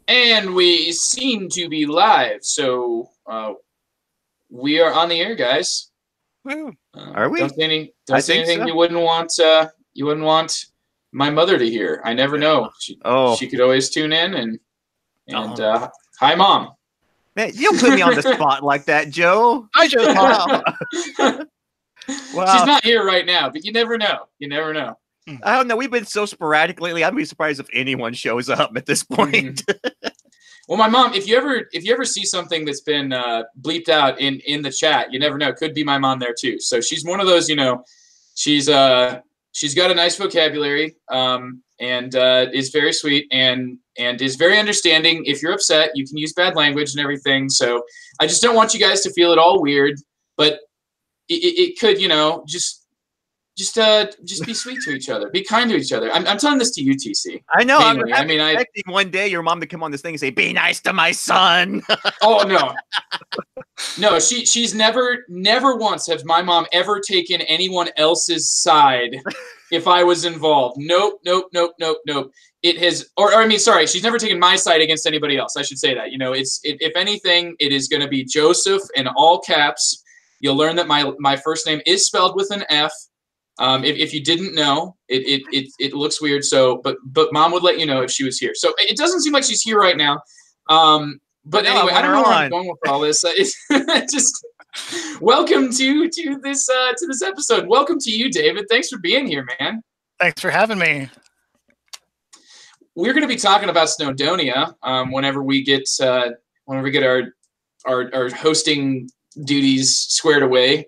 And we seem to be live, so we are on the air, guys. Woo. Are we? Don't say I think anything so. you wouldn't want my mother to hear. I never know. She could always tune in and hi, Mom. Man, you don't put me on the spot like that, Joe. Hi, Joe. Wow. She's not here right now, but you never know. You never know. I don't know. We've been so sporadic lately. I'd be surprised if anyone shows up at this point. Well, my mom, if you ever see something that's been bleeped out in the chat, you never know. Could be my mom there too. So she's one of those, she's got a nice vocabulary and is very sweet and is very understanding. If you're upset, you can use bad language and everything. So I just don't want you guys to feel it all weird, but it could, just be sweet to each other. Be kind to each other. I'm telling this to you, TC. I know. Mainly. I'm expecting one day your mom to come on this thing and say, "Be nice to my son." Oh no, she's never once has my mom ever taken anyone else's side if I was involved. Nope. It has, sorry, she's never taken my side against anybody else. I should say that. If anything, it is going to be Joseph in all caps. You'll learn that my first name is spelled with an F. If you didn't know, it looks weird. So, but Mom would let you know if she was here. So it doesn't seem like she's here right now. But anyway, I don't know where I'm going with all this. Just welcome to this episode. Welcome to you, David. Thanks for being here, man. Thanks for having me. We're going to be talking about Snowdonia whenever we get our hosting duties squared away.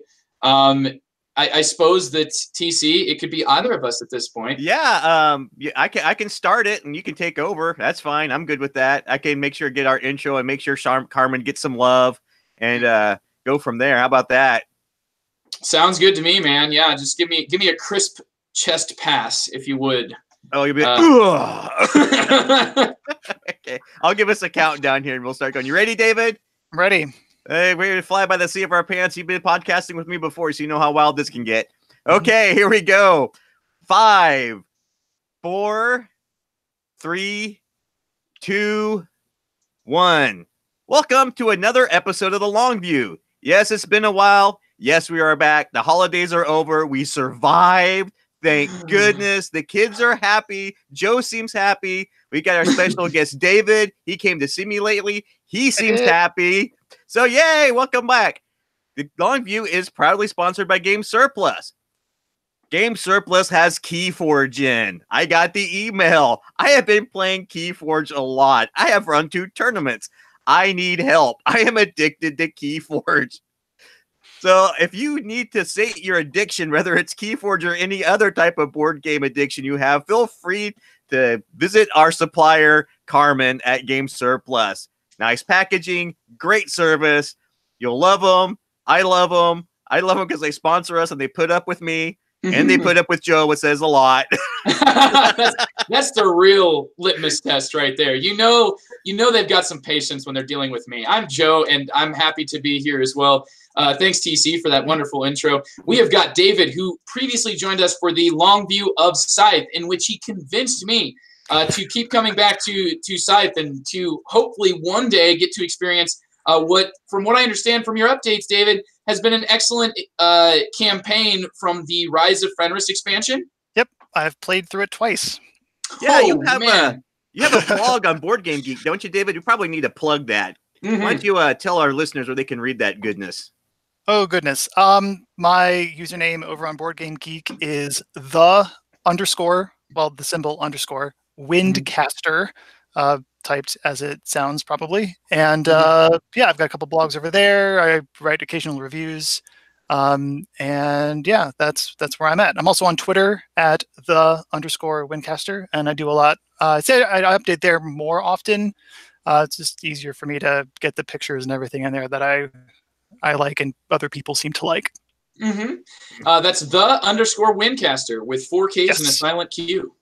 I suppose that TC, it could be either of us at this point. Yeah, I can start it and you can take over. That's fine. I'm good with that. I can make sure to get our intro and make sure Carmen gets some love and go from there. How about that? Sounds good to me, man. Yeah, just give me a crisp chest pass, if you would. Oh, you'll be okay. I'll give us a countdown here and we'll start going. You ready, David? I'm ready. Hey, we're going to fly by the seat of our pants. You've been podcasting with me before, so you know how wild this can get. Okay, here we go. 5, 4, 3, 2, 1. Welcome to another episode of the Long View. Yes, it's been a while. Yes, we are back. The holidays are over. We survived. Thank goodness. The kids are happy. Joe seems happy. We got our special guest, David. He came to see me lately. He seems happy. So, yay, welcome back. The Long View is proudly sponsored by Game Surplus. Game Surplus has Keyforge in. I got the email. I have been playing Keyforge a lot. I have run 2 tournaments. I need help. I am addicted to Keyforge. So if you need to sate your addiction, whether it's Keyforge or any other type of board game addiction you have, feel free to visit our supplier, Carmen, at Game Surplus. Nice packaging, great service. You'll love them. I love them. I love them because they sponsor us and they put up with me and they put up with Joe, which says a lot. That's the real litmus test right there. You know they've got some patience when they're dealing with me. I'm Joe, and I'm happy to be here as well. Thanks, TC, for that wonderful intro. We have got David, who previously joined us for the Long View of Scythe, in which he convinced me to keep coming back to Scythe and to hopefully one day get to experience from what I understand from your updates, David, has been an excellent campaign from the Rise of Fenris expansion. Yep, I've played through it twice. Yeah, you have a blog on Board Game Geek, don't you, David? You probably need to plug that. Why don't you tell our listeners where they can read that goodness? Oh, goodness. My username over on Board Game Geek is the symbol _ Windcaster, typed as it sounds probably. And I've got a couple blogs over there. I write occasional reviews. And yeah, that's where I'm at. I'm also on Twitter at the _ Windcaster, and I do a lot. I update there more often. It's just easier for me to get the pictures and everything in there that I like and other people seem to like. That's the _ Windcaster with 4 Ks and a silent Q.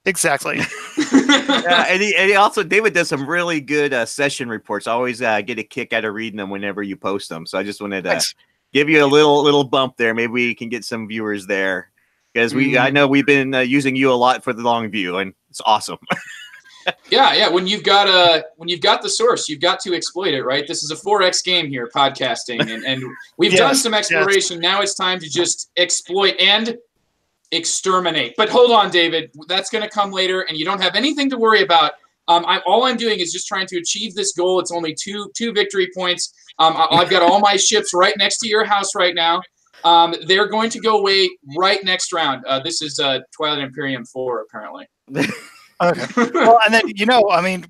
Exactly. And he also, David does some really good session reports. I always get a kick out of reading them whenever you post them. So I just wanted to give you a little bump there. Maybe we can get some viewers there, because I know we've been using you a lot for the Long View, and it's awesome. Yeah. When you've got the source, you've got to exploit it, right? This is a 4X game here, podcasting, and we've done some exploration. Now it's time to just exploit and exterminate. But hold on, David, that's going to come later, and you don't have anything to worry about. All I'm doing is just trying to achieve this goal. It's only two victory points. I've got all my ships right next to your house right now. They're going to go away right next round. This is Twilight Imperium 4, apparently. Okay. Well, and then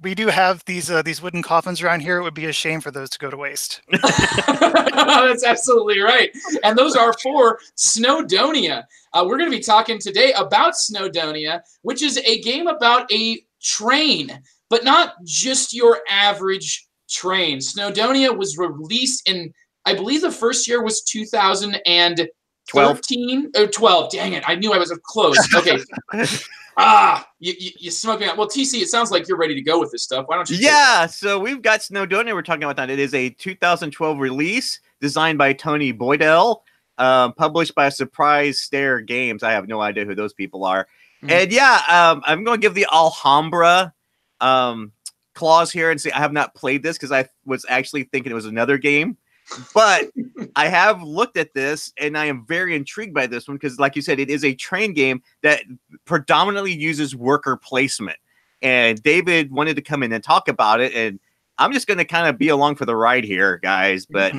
we do have these wooden coffins around here. It would be a shame for those to go to waste. That's absolutely right. And those are for Snowdonia. We're going to be talking today about Snowdonia, which is a game about a train, but not just your average train. Snowdonia was released in, I believe the first year was 2013 or 12. Dang it. I knew I was close. Okay. You smoked me out. Well, TC, it sounds like you're ready to go with this stuff. Why don't you? Yeah, so we've got Snowdonia. We're talking about that. It is a 2012 release designed by Tony Boydell, published by Surprise Stare Games. I have no idea who those people are. Mm-hmm. And yeah, I'm going to give the Alhambra clause here and say I have not played this because I was actually thinking it was another game. But I have looked at this, and I am very intrigued by this one because, like you said, it is a train game that predominantly uses worker placement. And David wanted to come in and talk about it, and I'm just going to kind of be along for the ride here, guys. But,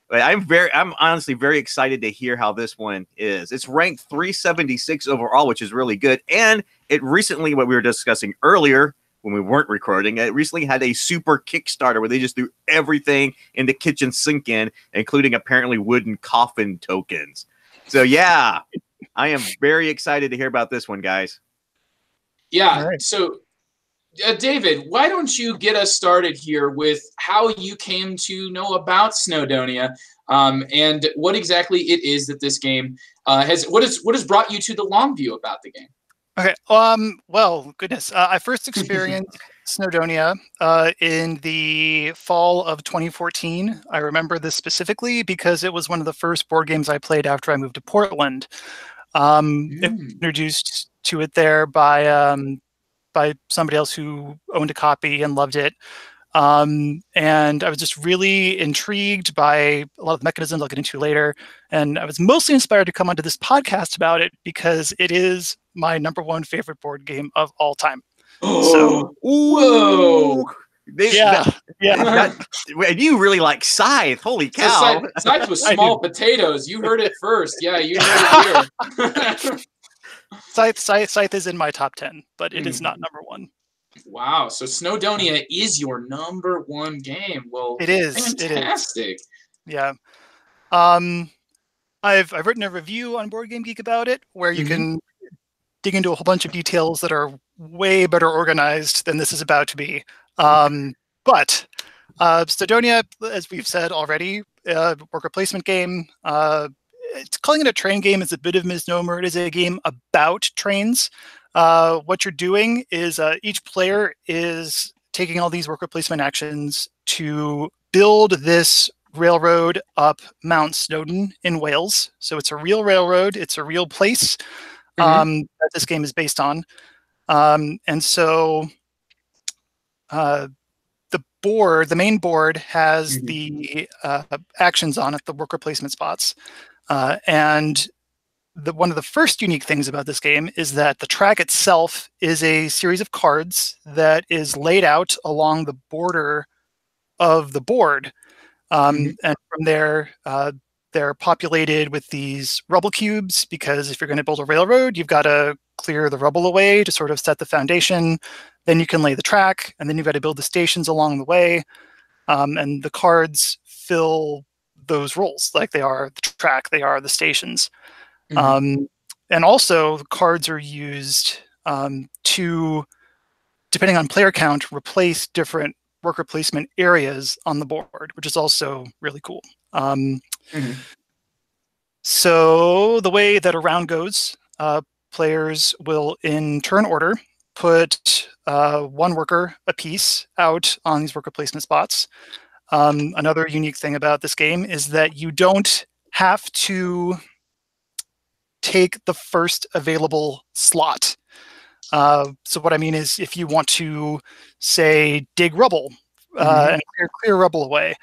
but I'm honestly very excited to hear how this one is. It's ranked 376 overall, which is really good. And it recently, what we were discussing earlier, when we weren't recording, it recently had a super Kickstarter where they just threw everything in the kitchen sink in, including apparently wooden coffin tokens. So yeah, I am very excited to hear about this one, guys. Yeah. Right. So David, why don't you get us started here with how you came to know about Snowdonia, and what exactly it is that this game has, what has brought you to the Long View about the game? Okay. Well, goodness. I first experienced Snowdonia in the fall of 2014. I remember this specifically because it was one of the first board games I played after I moved to Portland. Introduced to it there by somebody else who owned a copy and loved it. And I was just really intrigued by a lot of the mechanisms I'll get into later. And I was mostly inspired to come onto this podcast about it because it is my #1 favorite board game of all time. So, whoa. Yeah. And you really like Scythe. Holy cow. So Scythe was small potatoes. You heard it first. Yeah, you heard it here. Scythe is in my top 10, but it is not #1. Wow. So Snowdonia is your #1 game. Well, it is. Fantastic. It is. Yeah. I've written a review on Board Game Geek about it where you can dig into a whole bunch of details that are way better organized than this is about to be. But Snowdonia, as we've said already, worker placement game. Calling it a train game is a bit of a misnomer. It is a game about trains. What you're doing is each player is taking all these worker placement actions to build this railroad up Mount Snowdon in Wales. So it's a real railroad. It's a real place that this game is based on. And so the main board has the actions on it, the worker placement spots. And one of the first unique things about this game is that the track itself is a series of cards that is laid out along the border of the board. And from there, they're populated with these rubble cubes, because if you're going to build a railroad, you've got to clear the rubble away to sort of set the foundation. Then you can lay the track, and then you've got to build the stations along the way. And the cards fill those roles, like they are the track, they are the stations. And also, the cards are used to, depending on player count, replace different worker placement areas on the board, which is also really cool. So the way that a round goes, players will, in turn order, put one worker apiece out on these worker placement spots. Another unique thing about this game is that you don't have to take the first available slot. So what I mean is, if you want to, say, dig rubble and clear rubble away,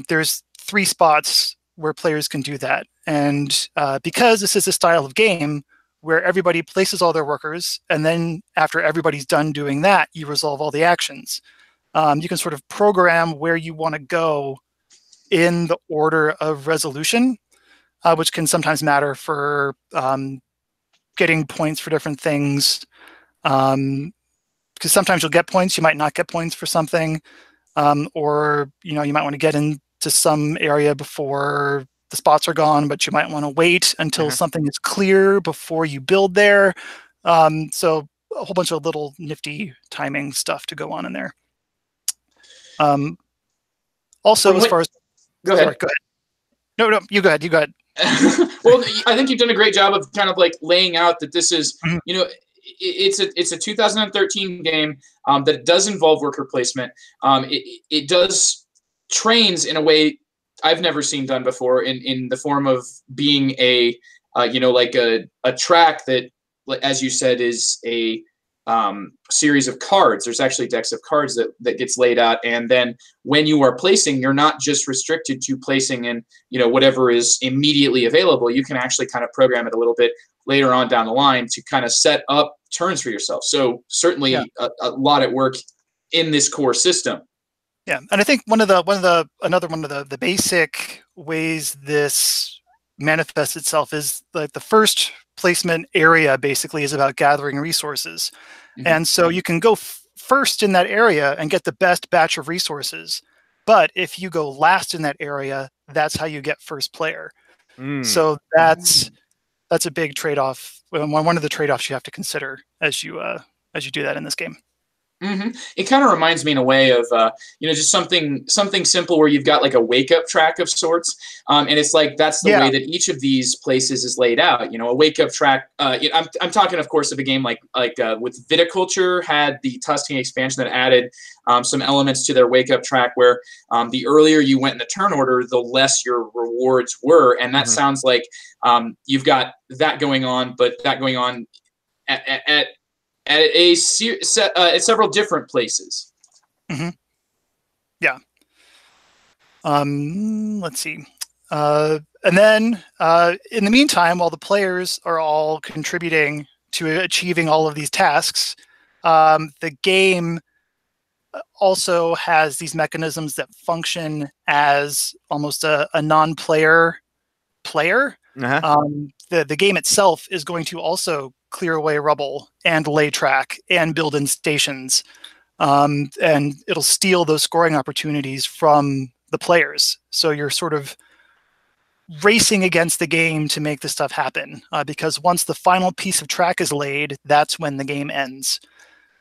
there's 3 spots where players can do that. And because this is a style of game where everybody places all their workers, and then after everybody's done doing that, you resolve all the actions. You can sort of program where you want to go in the order of resolution, which can sometimes matter for getting points for different things. Because sometimes you'll get points, you might not get points for something, or you might want to get into some area before the spots are gone, but you might want to wait until something is clear before you build there. So a whole bunch of little nifty timing stuff to go on in there. Also, as far as go ahead. No, you go ahead. You go ahead. Well, I think you've done a great job of kind of like laying out that this is, it's a 2013 game that does involve worker placement. It does trains in a way I've never seen done before, in the form of being a track that, as you said, is a series of cards. There's actually decks of cards that gets laid out, and then when you are placing, you're not just restricted to placing in whatever is immediately available. You can actually kind of program it a little bit later on down the line to kind of set up turns for yourself. So certainly a lot at work in this core system. Yeah, and I think another one of the basic ways this manifests itself is like the first placement area basically is about gathering resources. And so you can go first in that area and get the best batch of resources. But if you go last in that area, that's how you get first player. So that's a big trade-off. One of the trade-offs you have to consider as you do that in this game. It kind of reminds me in a way of, just something simple where you've got like a wake-up track of sorts. And it's like that's the way that each of these places is laid out. A wake-up track. I'm talking, of course, of a game like with Viticulture had the Tuscany expansion that added some elements to their wake-up track where the earlier you went in the turn order, the less your rewards were. And that sounds like you've got that going on, but that going on at several different places. Yeah. Let's see. And then in the meantime, while the players are all contributing to achieving all of these tasks, the game also has these mechanisms that function as almost a non-player player. The game itself is going to also clear away rubble and lay track and build in stations, and it'll steal those scoring opportunities from the players. So you're sort of racing against the game to make this stuff happen, because once the final piece of track is laid, that's when the game ends.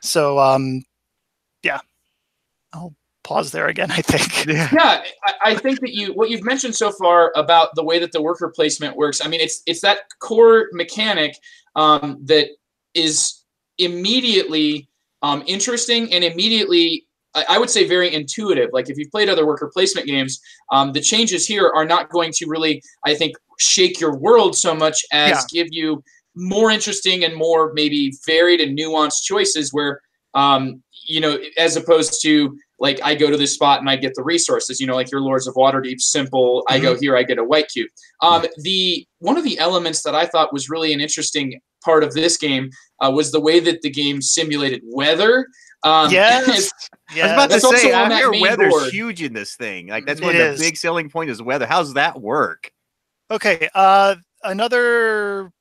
So I'll pause there again, I think. Yeah, I think that what you've mentioned so far about the way that the worker placement works, I mean, it's that core mechanic that is immediately interesting and immediately, I would say, very intuitive. Like if you've played other worker placement games, the changes here are not going to really, I think, shake your world so much as give you more interesting and more maybe varied and nuanced choices where, as opposed to like I go to this spot and I get the resources, like your Lords of Waterdeep, simple, I go here, I get a white cube. One of the elements that I thought was really an interesting part of this game was the way that the game simulated weather. Yes. I was about to say, I hear weather's huge in this thing. Like that's one of the big selling point is weather. How's that work? Okay. Another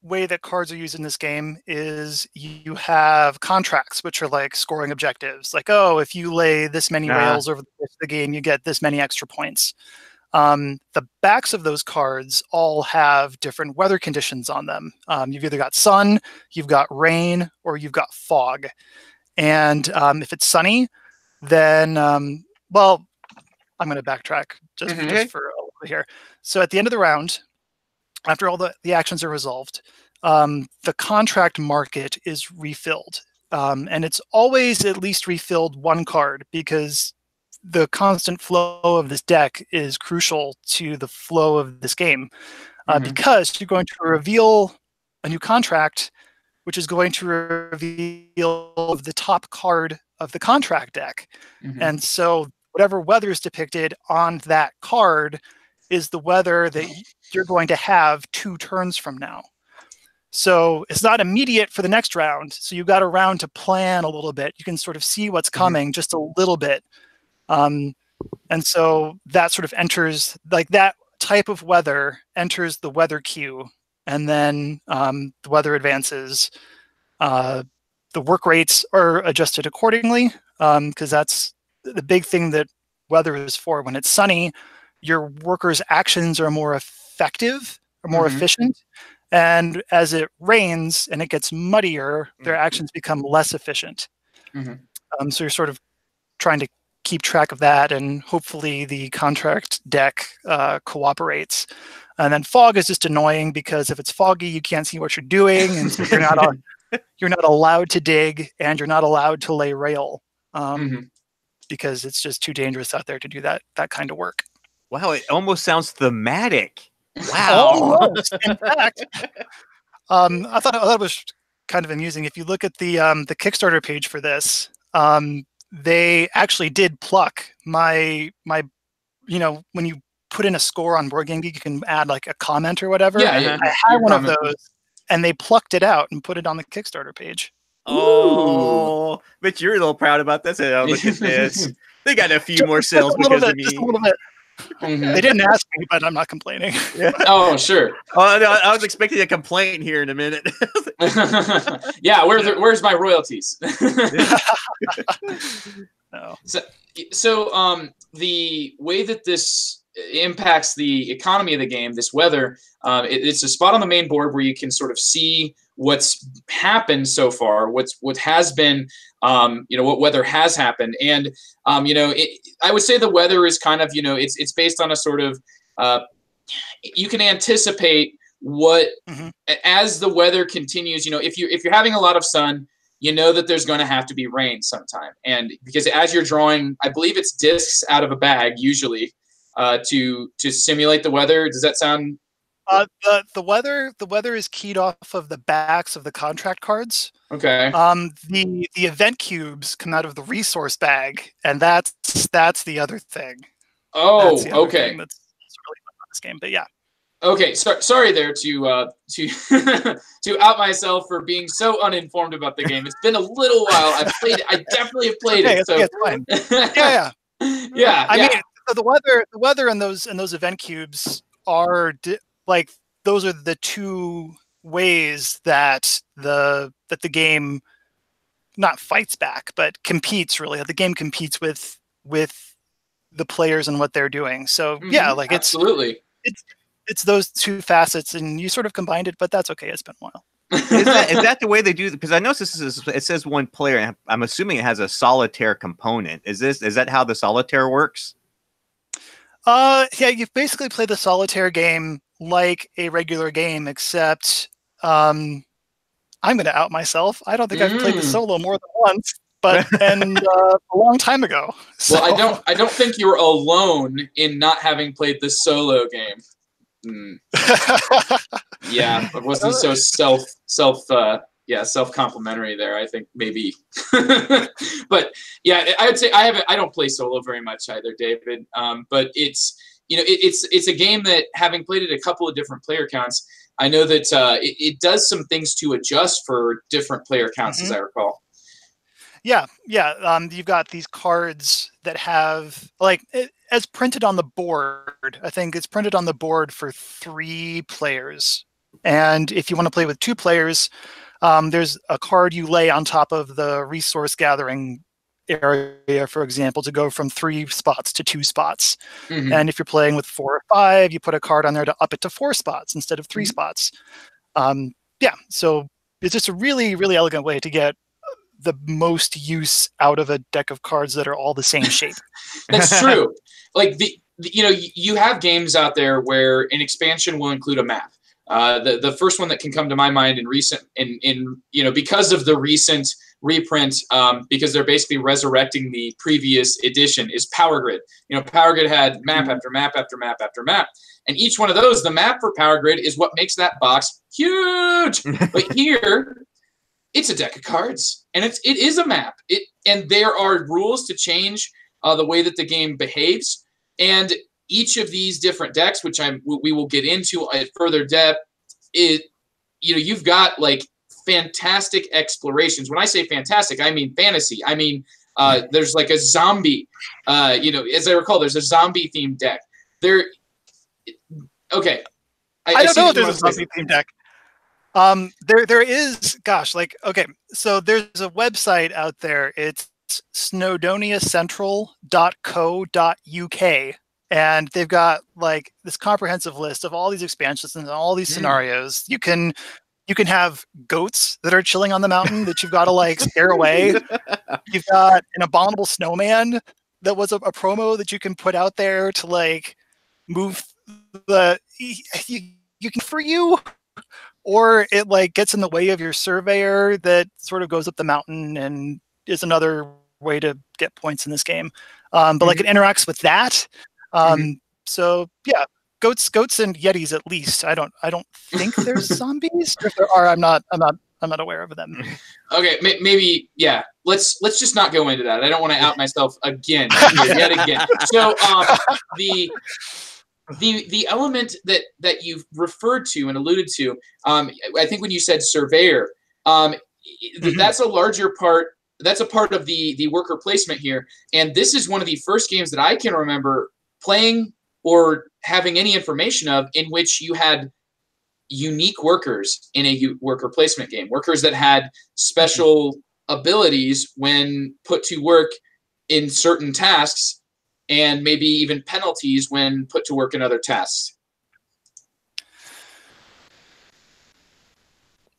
way that cards are used in this game is you have contracts, which are like scoring objectives. Like, if you lay this many rails over the course of the game, you get this many extra points. The backs of those cards all have different weather conditions on them. You've either got sun, you've got rain, or you've got fog. And if it's sunny, then, I'm going to backtrack just for a little bit here. So at the end of the round, after all the actions are resolved, the contract market is refilled. And it's always at least refilled one card because the constant flow of this deck is crucial to the flow of this game. Because you're going to reveal a new contract which is going to reveal the top card of the contract deck. And so whatever weather is depicted on that card is the weather that you're going to have 2 turns from now. So it's not immediate for the next round. So you've got a round to plan a little bit. You can sort of see what's coming just a little bit. And so that sort of enters, like that type of weather enters the weather queue. And then the weather advances. The work rates are adjusted accordingly, because that's the big thing that weather is for. When it's sunny, your workers' actions are more effective or more efficient. And as it rains and it gets muddier, their actions become less efficient. So you're sort of trying to keep track of that, and hopefully the contract deck cooperates. And then fog is just annoying because if it's foggy, you can't see what you're doing, and so you're not allowed to dig, and you're not allowed to lay rail, because it's just too dangerous out there to do that kind of work. Wow, it almost sounds thematic. Wow. Almost. In fact, I thought it was kind of amusing. If you look at the Kickstarter page for this, they actually did pluck my when you put in a score on Board Game Geek, you can add like a comment or whatever. Yeah, I had one of those, and they plucked it out and put it on the Kickstarter page. Oh, but you're a little proud about this. Oh, look at this. They got a few more sales because of me. Just a little bit. They didn't ask me, but I'm not complaining. Yeah. Oh, sure. Oh, no, I was expecting a complaint here in a minute. Yeah, where's my royalties? No. So the way that this impacts the economy of the game, this weather, it's a spot on the main board where you can sort of see what's happened so far, what has been, what weather has happened. And, I would say the weather is kind of, it's based on a sort of, you can anticipate what, as the weather continues, if you're having a lot of sun, you know that there's going to have to be rain sometime. And because as you're drawing, I believe it's discs out of a bag usually, to simulate the weather. Does that sound? The weather is keyed off of the backs of the contract cards. Okay. The event cubes come out of the resource bag, and that's the other thing. Oh, that's the other okay. thing that's really fun about this game, but yeah. Okay, sorry there to to out myself for being so uninformed about the game. It's been a little while. I definitely have played it. So it's fine. Yeah. Yeah. I mean, the weather and those event cubes are those are the 2 ways that the game not fights back, but competes. Really, the game competes with the players and what they're doing. So yeah, absolutely. It's those 2 facets, and you sort of combined it, but that's okay. It's been a while. Is that the way they do? Because I know it says 1 player, and I'm assuming it has a solitaire component. Is that how the solitaire works? Yeah, you basically play the solitaire game like a regular game, except I'm going to out myself. I don't think I've played the solo more than once, but a long time ago. So. Well, I don't think you're alone in not having played the solo game. Yeah, it wasn't so self-complimentary there. I think maybe, but yeah, I would say I don't play solo very much either, David. But it's a game that, having played it a couple of different player counts, I know that it does some things to adjust for different player counts, as I recall. Yeah. You've got these cards that have as printed on the board. I think it's printed on the board for 3 players, and if you want to play with 2 players, there's a card you lay on top of the resource gathering area, for example, to go from 3 spots to 2 spots. And if you're playing with 4 or 5, you put a card on there to up it to 4 spots instead of 3 spots. Yeah, so it's just a really, really elegant way to get the most use out of a deck of cards that are all the same shape. That's true. You have games out there where an expansion will include a map. The first one that can come to my mind because of the recent reprint, because they're basically resurrecting the previous edition, is Power Grid. Power Grid had map after map after map after map, and each one of those, the map for Power Grid is what makes that box huge. But here, it's a deck of cards, and it is a map. And there are rules to change the way that the game behaves, and each of these different decks, which we will get into at further depth, you've got like fantastic explorations. When I say fantastic, I mean fantasy. I mean there's like a zombie. As I recall, there's a zombie themed deck. Okay. I don't know if there's a zombie themed deck. There is, gosh, like, okay, so there's a website out there. It's snowdoniacentral.co.uk, and they've got like this comprehensive list of all these expansions and all these scenarios. You can have goats that are chilling on the mountain that you've got to like scare away. You've got an abominable snowman that was a promo that you can put out there to like move you can for you. Or it like gets in the way of your surveyor that sort of goes up the mountain and is another way to get points in this game. But like it interacts with that. So yeah, goats and yetis at least. I don't think there's zombies. If there are, I'm not aware of them. Okay, maybe yeah. Let's just not go into that. I don't want to out myself again yet again. So the element that you've referred to and alluded to, I think when you said surveyor, that's a larger part. That's a part of the worker placement here. And this is one of the first games that I can remember playing or having any information of in which you had unique workers in a worker placement game, workers that had special abilities when put to work in certain tasks, and maybe even penalties when put to work in other tasks.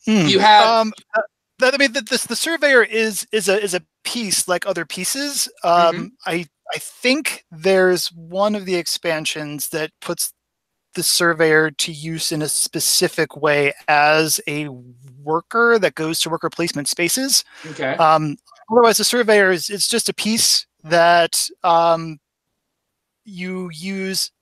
You have, I mean, the surveyor is a piece like other pieces. I think there's one of the expansions that puts the surveyor to use in a specific way as a worker that goes to worker placement spaces. Okay. Otherwise, the surveyor is just a piece that you use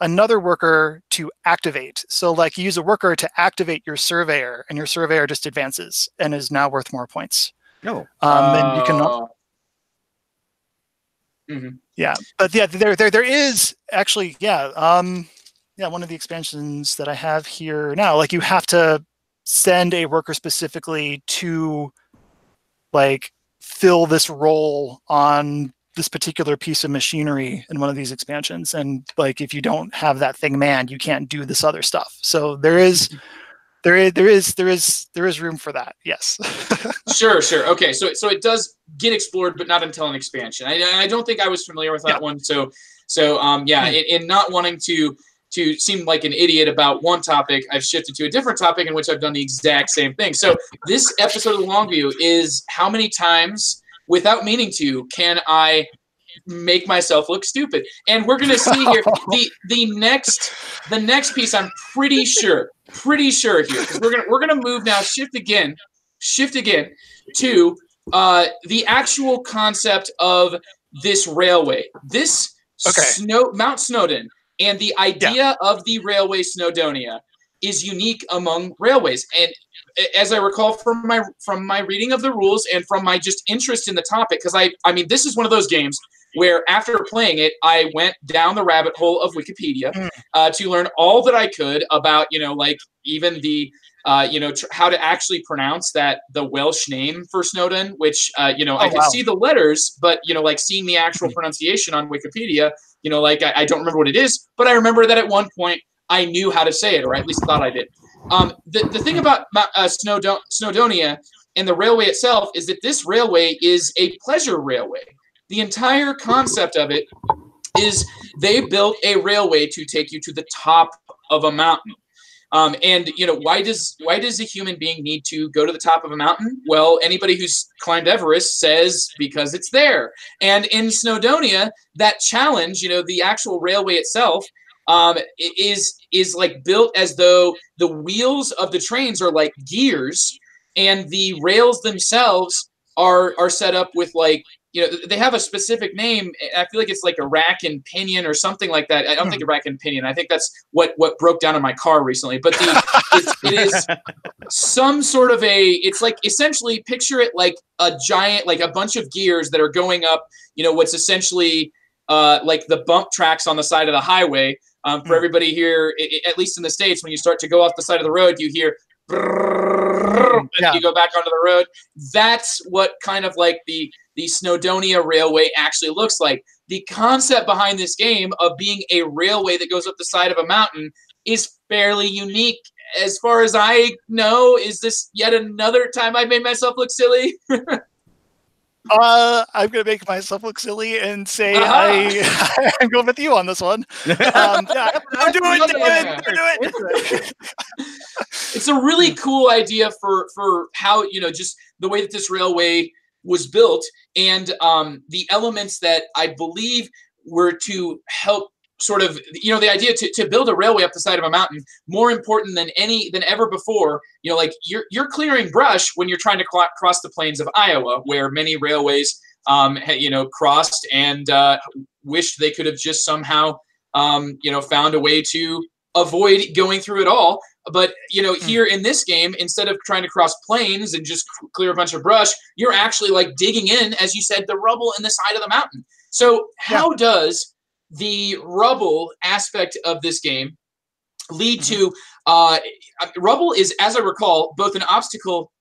another worker to activate. So like you use a worker to activate your surveyor, and your surveyor just advances and is now worth more points. No. And you can. Yeah, but yeah, there is actually one of the expansions that I have here now. Like you have to send a worker specifically to like fill this role on this particular piece of machinery in one of these expansions, and like if you don't have that thing manned, you can't do this other stuff. So there is room for that. Yes. Sure. Okay, so it does get explored, but not until an expansion. I don't think I was familiar with that one. So in not wanting to seem like an idiot about one topic, I've shifted to a different topic in which I've done the exact same thing. So this episode of the Long View is how many times, without meaning to, can I make myself look stupid? And we're gonna see here the next piece. I'm pretty sure here, because we're gonna move now, shift again to the actual concept of this railway, this Mount Snowdon, and the idea of the railway Snowdonia is unique among railways. And as I recall from my reading of the rules and from my just interest in the topic, because I mean, this is one of those games where after playing it, I went down the rabbit hole of Wikipedia to learn all that I could about, like even the, how to actually pronounce the Welsh name for Snowdon, which, I could see the letters, but, like seeing the actual pronunciation on Wikipedia, I don't remember what it is, but I remember that at one point I knew how to say it, or at least thought I did. The thing about Snowdonia and the railway itself is that this railway is a pleasure railway. The entire concept of it is they built a railway to take you to the top of a mountain. And why does a human being need to go to the top of a mountain? Well, anybody who's climbed Everest says because it's there. And in Snowdonia, that challenge, the actual railway itself, is like built as though the wheels of the trains are like gears, and the rails themselves are set up with like they have a specific name. I feel like it's like a rack and pinion or something like that. I don't think a rack and pinion. I think that's what broke down in my car recently. But it is some sort of it's like essentially picture it like a giant, like a bunch of gears that are going up, what's essentially like the bump tracks on the side of the highway. For everybody here, at least in the States, when you start to go off the side of the road, you hear and you go back onto the road. That's what kind of like the Snowdonia Railway actually looks like. The concept behind this game of being a railway that goes up the side of a mountain is fairly unique. As far as I know, is this yet another time I made myself look silly? I'm going to make myself look silly and say I'm going with you on this one. Do it. It's a really cool idea for how, just the way that this railway was built, and the elements that I believe were to help sort of, the idea to build a railway up the side of a mountain, more important than ever before, like you're clearing brush when you're trying to cross the plains of Iowa, where many railways, crossed and wished they could have just somehow, found a way to avoid going through it all. But, here in this game, instead of trying to cross plains and just clear a bunch of brush, you're actually like digging in, as you said, the rubble in the side of the mountain. So how does the rubble aspect of this game lead to rubble is, as I recall, both an obstacle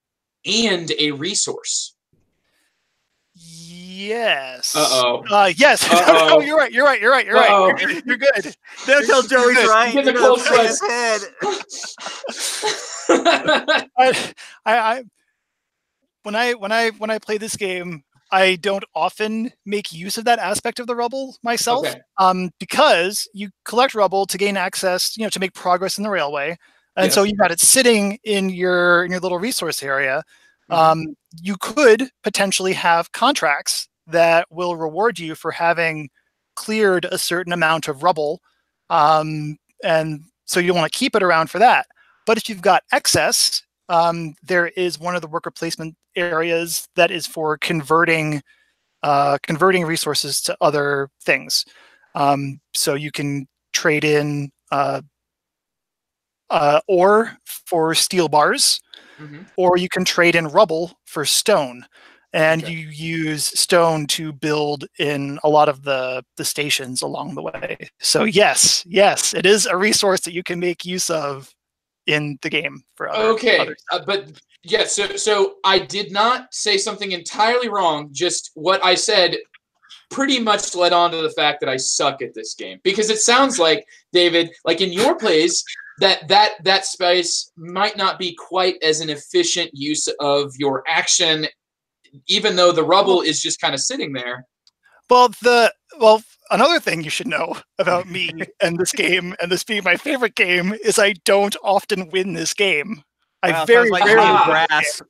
and a resource? Yes. Yes. No, you're right. You're right. You're good. Don't tell Joey's right. Get the cold sweats. When I play this game, I don't often make use of that aspect of the rubble myself, because you collect rubble to gain access, to make progress in the railway, and so you've got it sitting in your little resource area. You could potentially have contracts that will reward you for having cleared a certain amount of rubble, and so you want to keep it around for that. But if you've got excess, there is one of the worker placement areas that is for converting resources to other things. So you can trade in ore for steel bars, or you can trade in rubble for stone. And you use stone to build in a lot of the stations along the way. So yes, it is a resource that you can make use of in the game for other but yeah, so I did not say something entirely wrong. Just what I said pretty much led on to the fact that I suck at this game, because it sounds like, David, like in your plays, that space might not be quite as an efficient use of your action, even though the rubble is just kind of sitting there. Well, another thing you should know about me and this game, and this being my favorite game, is I don't often win this game. I very rarely grass.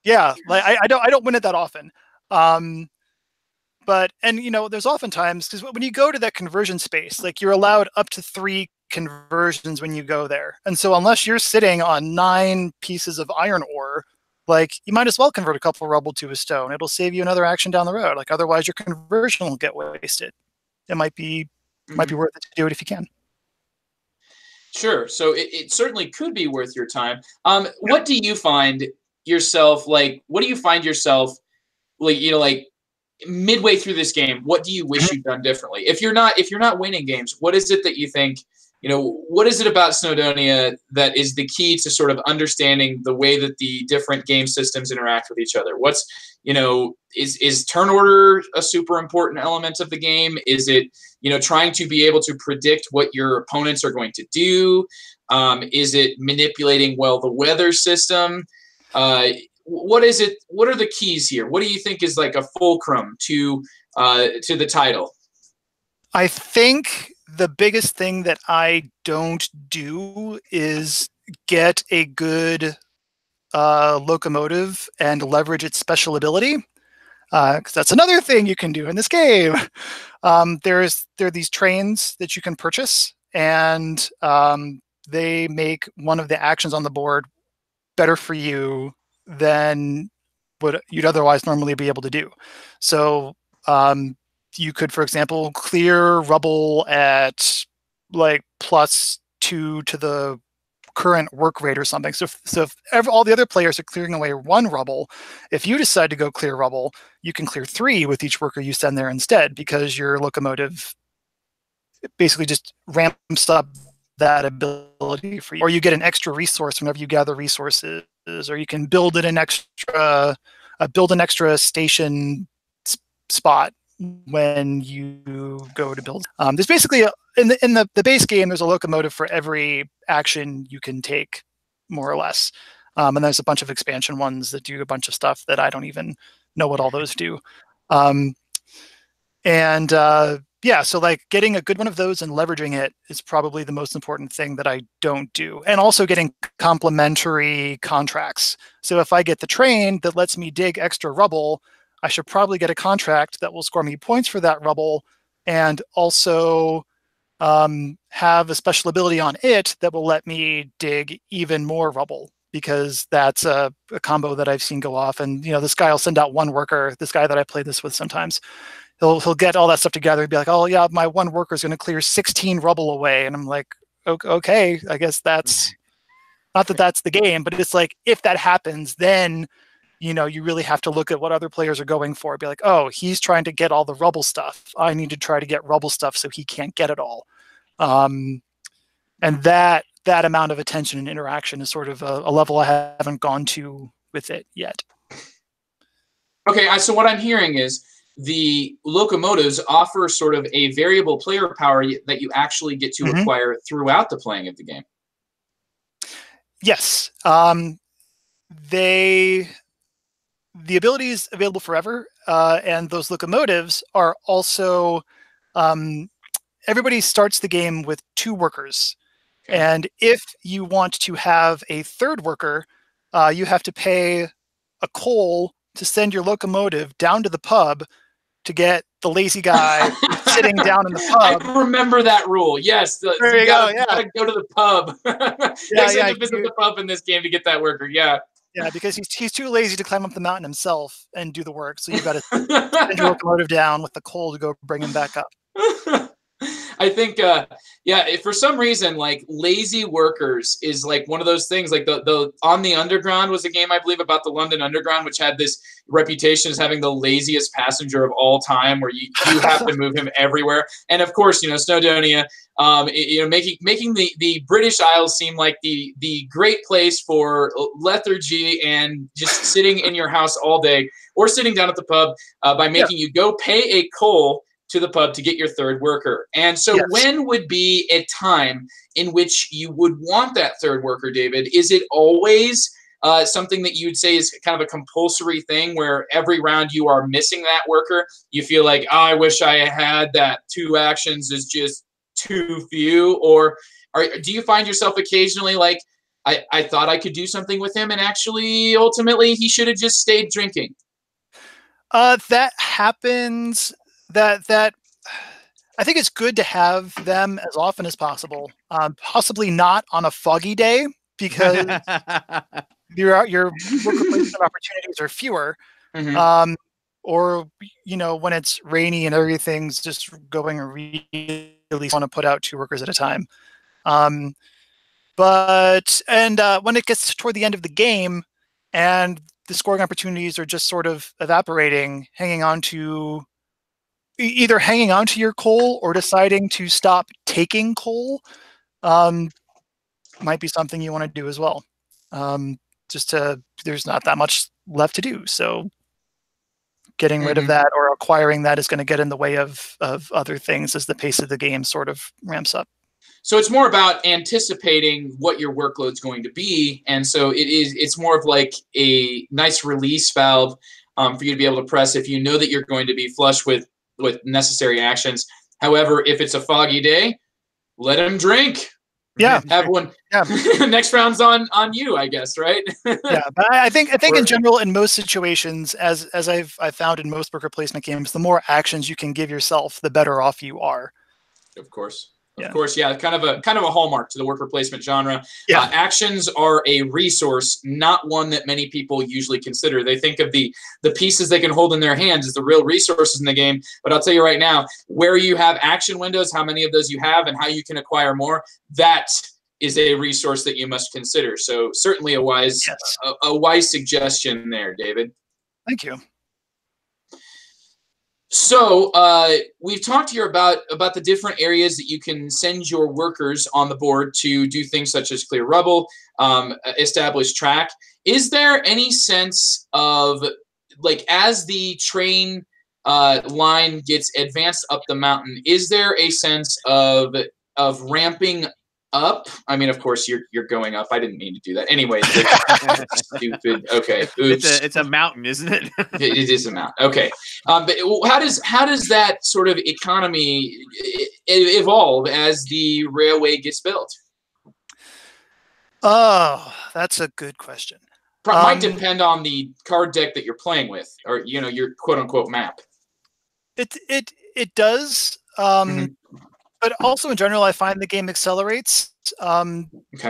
Yeah, like I don't win it that often. But there's oftentimes, because when you go to that conversion space, like you're allowed up to 3 conversions when you go there, and so unless you're sitting on 9 pieces of iron ore, like you might as well convert a couple of rubble to a stone. It'll save you another action down the road. Like otherwise, your conversion will get wasted. It might be worth it to do it if you can. Sure. So it certainly could be worth your time. What do you find yourself like? What do you find yourself like? Like midway through this game, what do you wish you'd done differently? If you're not winning games, what is it that you think? What is it about Snowdonia that is the key to sort of understanding the way that the different game systems interact with each other? What's, is turn order a super important element of the game? Is it, trying to be able to predict what your opponents are going to do? Is it manipulating, the weather system? What is it? What are the keys here? What do you think is like a fulcrum to the title? I think the biggest thing that I don't do is get a good locomotive and leverage its special ability, because that's another thing you can do in this game. There are these trains that you can purchase, and they make one of the actions on the board better for you than you'd otherwise normally be able to do. So you could, for example, clear rubble at like +2 to the current work rate or something. So if all the other players are clearing away 1 rubble, if you decide to go clear rubble, you can clear 3 with each worker you send there instead, because your locomotive basically just ramps up that ability for you. Or you get an extra resource whenever you gather resources, or you can build an extra station spot when you go to build. There's basically in the base game, there's a locomotive for every action you can take, more or less. And there's a bunch of expansion ones that do a bunch of stuff that I don't even know what all those do. Yeah, so like getting a good one of those and leveraging it is probably the most important thing that I don't do. And also getting complementary contracts. So if I get the train that lets me dig extra rubble, I should probably get a contract that will score me points for that rubble, and also have a special ability on it that will let me dig even more rubble, because that's a combo that I've seen go off. And this guy will send out 1 worker, this guy that I play this with sometimes. He'll get all that stuff together and be like, oh yeah, my 1 worker is going to clear 16 rubble away. And I'm like, okay, I guess that's not that that's the game, but it's like, if that happens, then you really have to look at what other players are going for. Be like, oh, he's trying to get all the rubble stuff. I need to try to get rubble stuff so he can't get it all. And that amount of attention and interaction is sort of a level I haven't gone to with it yet. Okay, so what I'm hearing is the locomotives offer sort of a variable player power that you actually get to acquire throughout the playing of the game. Yes. The ability is available forever, and those locomotives are also, everybody starts the game with 2 workers. Okay. And if you want to have a 3rd worker, you have to pay a coal to send your locomotive down to the pub to get the lazy guy sitting down in the pub. I remember that rule. Yes. There you go. You gotta go to the pub. You have to visit the pub in this game to get that worker. Yeah. Yeah, because he's too lazy to climb up the mountain himself and do the work. So you've got to send your locomotive down with the coal to go bring him back up. I think, for some reason, like lazy workers is like one of those things. Like the On the Underground was a game, I believe, about the London Underground, which had this reputation as having the laziest passenger of all time, where you have to move him everywhere. And of course, Snowdonia, making the British Isles seem like the great place for lethargy and just sitting in your house all day, or sitting down at the pub by making you go pay a coal to the pub to get your 3rd worker. And so when would be a time in which you would want that 3rd worker, David? Is it always something that you would say is kind of a compulsory thing, where every round you are missing that worker? You feel like, oh, I wish I had that. 2 actions is just too few. Or do you find yourself occasionally like, I thought I could do something with him, and actually ultimately he should have just stayed drinking? That happens. That I think it's good to have them as often as possible. Possibly not on a foggy day, because your worker placement opportunities are fewer. Or when it's rainy and everything's just going really want to put out 2 workers at a time. But when it gets toward the end of the game and the scoring opportunities are just sort of evaporating, either hanging on to your coal or deciding to stop taking coal might be something you want to do as well. There's not that much left to do. So getting rid of that or acquiring that is going to get in the way of other things as the pace of the game sort of ramps up. So it's more about anticipating what your workload's going to be. And so it's more of like a nice release valve for you to be able to press if you know that you're going to be flush with necessary actions. However, if it's a foggy day, let him drink. Yeah. Have one. Yeah. Next round's on you, I guess, right? Yeah, but I think in general, in most situations, as I've found in most worker placement games, the more actions you can give yourself, the better off you are. Of course. Of course, yeah, kind of a hallmark to the worker placement genre. Yeah. Actions are a resource, not one that many people usually consider. They think of the pieces they can hold in their hands as the real resources in the game. But I'll tell you right now, where you have action windows, how many of those you have, and how you can acquire more, that is a resource that you must consider. So certainly a wise suggestion there, David. Thank you. So we've talked here about the different areas that you can send your workers on the board to do things such as clear rubble, establish track. Is there any sense of, like, as the train line gets advanced up the mountain, is there a sense of ramping up? I mean, of course, you're going up. I didn't mean to do that. Anyway, stupid. Okay, oops. It's a mountain, isn't it? It is a mountain. Okay, but how does that sort of economy evolve as the railway gets built? Oh, that's a good question. Might depend on the card deck that you're playing with, or your quote unquote map. It does. But also in general, I find the game accelerates,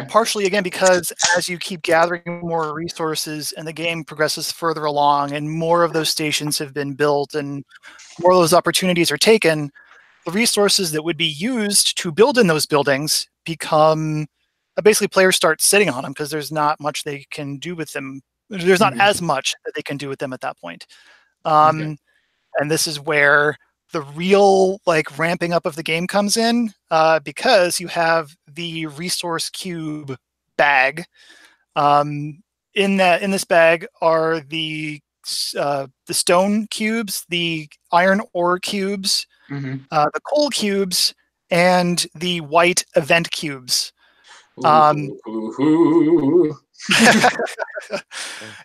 partially, again, because as you keep gathering more resources and the game progresses further along and more of those stations have been built and more of those opportunities are taken, the resources that would be used to build in those buildings become, basically players start sitting on them because there's not much they can do with them. There's not as much that they can do with them at that point. And this is where the real ramping up of the game comes in, because you have the resource cube bag. In this bag are the stone cubes, the iron ore cubes, the coal cubes, and the white event cubes.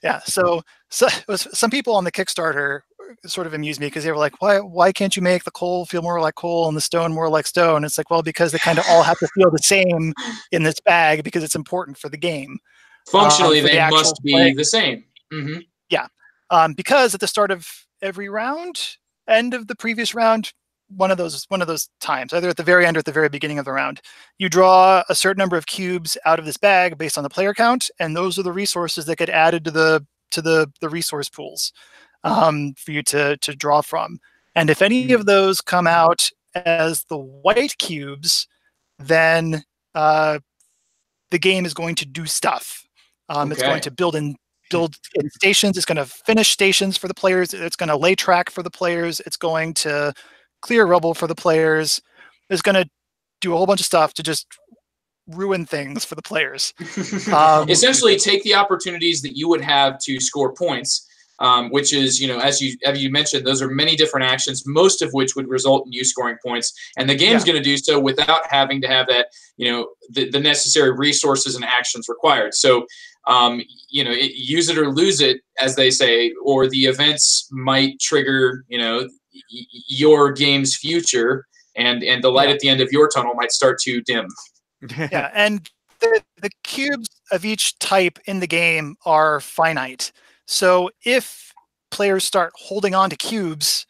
Yeah. So some people on the Kickstarter sort of amused me because they were like, why can't you make the coal feel more like coal and the stone more like stone? It's like, well, because they kind of all have to feel the same in this bag because it's important for the game. Functionally, they must be the same. Yeah. Because at the start of every round, end of the previous round, one of those times, either at the very end or at the very beginning of the round, you draw a certain number of cubes out of this bag based on the player count, and those are the resources that get added to the resource pools for you to draw from. And if any of those come out as the white cubes, then the game is going to do stuff. It's going to build in stations. It's going to finish stations for the players. It's going to lay track for the players. It's going to clear rubble for the players. It's going to do a whole bunch of stuff to just ruin things for the players. Essentially, take the opportunities that you would have to score points, which is, as you mentioned, those are many different actions, most of which would result in you scoring points. And the game's going to do so without having to have that, the necessary resources and actions required. So, use it or lose it, as they say, or the events might trigger, your game's future, and the light at the end of your tunnel might start to dim. Yeah, and the cubes of each type in the game are finite. So if players start holding on to cubes,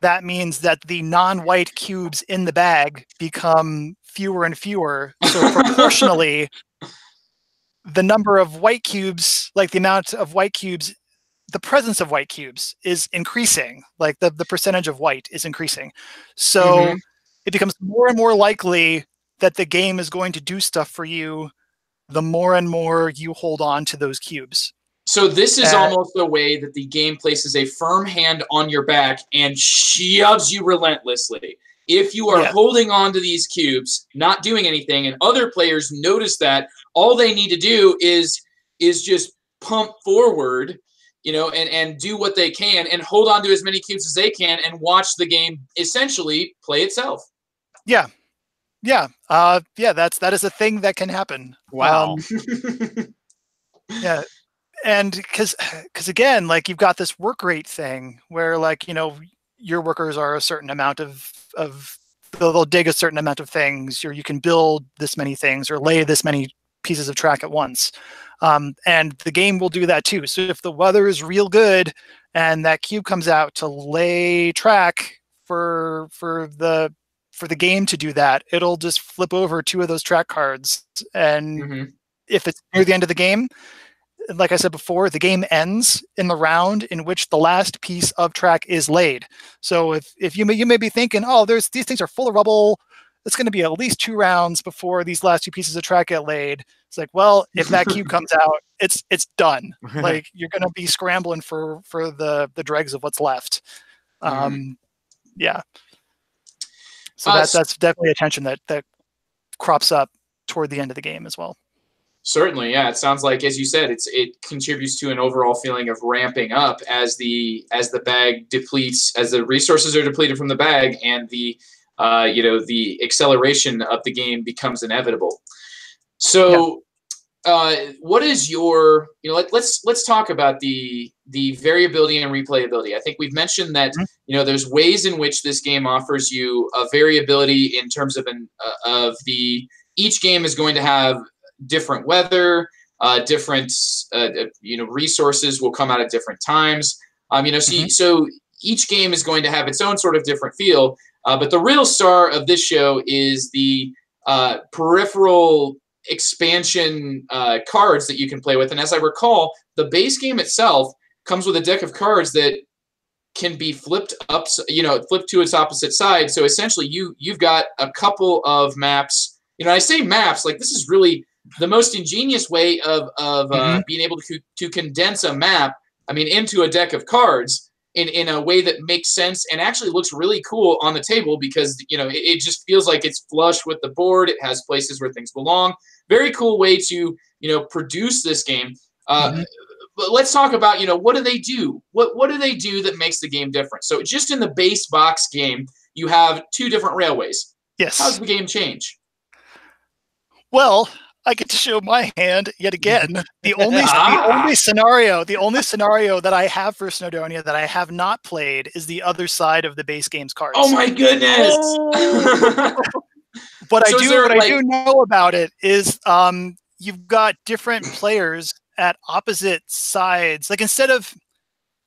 that means that the non-white cubes in the bag become fewer and fewer. So proportionally, the number of white cubes, the amount of white cubes, the presence of white cubes is increasing. The percentage of white is increasing. So it becomes more and more likely that the game is going to do stuff for you the more and more you hold on to those cubes. So this is almost the way that the game places a firm hand on your back and shoves you relentlessly. If you are holding on to these cubes, not doing anything, and other players notice that, all they need to do is just pump forward, and do what they can and hold on to as many cubes as they can and watch the game essentially play itself. Yeah. Yeah. That is a thing that can happen. Wow. Yeah. And because again, you've got this work rate thing where your workers are a certain amount of they'll dig a certain amount of things, or you can build this many things or lay this many pieces of track at once. And the game will do that too. So if the weather is real good and that cube comes out to lay track for the for the game to do that, it'll just flip over 2 of those track cards, and if it's near the end of the game, like I said before, the game ends in the round in which the last piece of track is laid. So if you may be thinking, oh, these things are full of rubble, it's going to be at least 2 rounds before these last 2 pieces of track get laid. It's like, well, if that cube comes out, it's done. Like, you're going to be scrambling for the dregs of what's left. Yeah. So that's definitely a tension that crops up toward the end of the game as well. Certainly, yeah. It sounds like, as you said, it contributes to an overall feeling of ramping up as the bag depletes, as the resources are depleted from the bag, and the the acceleration of the game becomes inevitable. So, what is your let's talk about the variability and replayability. I think we've mentioned that there's ways in which this game offers you a variability in terms of each game is going to have different weather, different resources will come out at different times. So each game is going to have its own sort of different feel. But the real star of this show is the peripheral expansion cards that you can play with. And as I recall, the base game itself comes with a deck of cards that can be flipped up, flipped to its opposite side. So essentially, you've got a couple of maps. I say maps, like, this is really the most ingenious way of being able to condense a map, into a deck of cards in a way that makes sense and actually looks really cool on the table, because, it just feels like it's flush with the board. It has places where things belong. Very cool way to, produce this game. But let's talk about, what do they do? What do they do that makes the game different? So just in the base box game, you have 2 different railways. Yes. How does the game change? Well, I get to show my hand yet again. The only scenario that I have for Snowdonia that I have not played is the other side of the base game's cards. Oh my goodness! What I do know about it is you've got different players at opposite sides. Like, instead of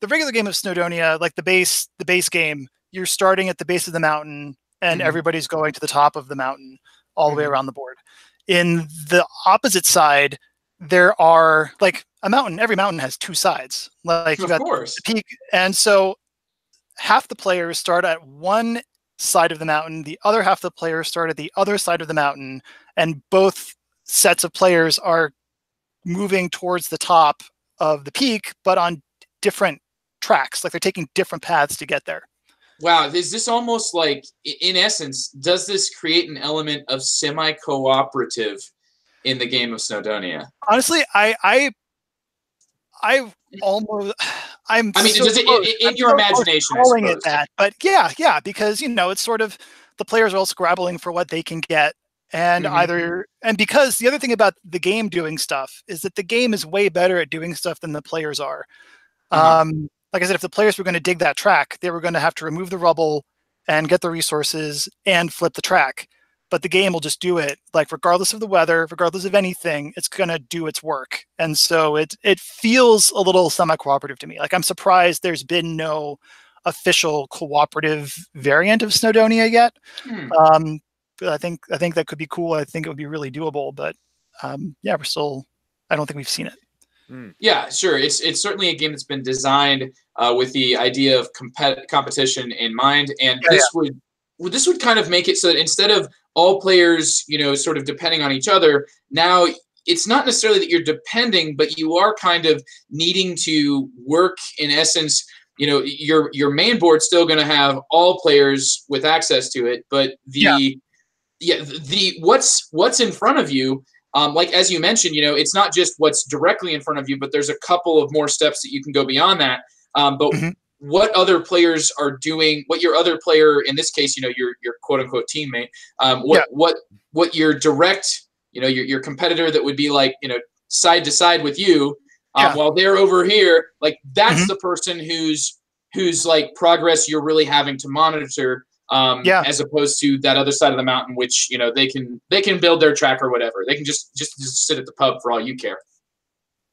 the regular game of Snowdonia, like the base game, you're starting at the base of the mountain and everybody's going to the top of the mountain all the way around the board. In the opposite side, there are, like, a mountain. Every mountain has 2 sides. Like, you got the peak, and so half the players start at one side of the mountain. The other half of the players start at the other side of the mountain, and both sets of players are moving towards the top of the peak, but on different tracks. Like, they're taking different paths to get there. Wow, is this almost like, in essence, does this create an element of semi-cooperative in the game of Snowdonia? Honestly, I'm in your imagination, calling it that, but yeah, because it's sort of, the players are all scrabbling for what they can get, and because the other thing about the game doing stuff is that the game is way better at doing stuff than the players are. Like I said, if the players were going to dig that track, they were going to have to remove the rubble and get the resources and flip the track. But the game will just do it, like, regardless of the weather, regardless of anything, it's going to do its work. And so it feels a little semi-cooperative to me. Like, I'm surprised there's been no official cooperative variant of Snowdonia yet. But I think that could be cool. I think it would be really doable. But I don't think we've seen it. Yeah, sure. It's certainly a game that's been designed with the idea of competition in mind, and this would kind of make it so that instead of all players, sort of depending on each other, now it's not necessarily that you're depending, but you are kind of needing to work, in essence. Your main board's still going to have all players with access to it, but what's in front of you. Like, as you mentioned, it's not just what's directly in front of you, but there's a couple of more steps that you can go beyond that. But what other players are doing, what your other player, in this case, your quote unquote teammate, what your direct, your competitor that would be like, side to side with you, while they're over here, like, that's the person whose like progress you're really having to monitor. As opposed to that other side of the mountain, which they can build their track or whatever. They can just sit at the pub for all you care.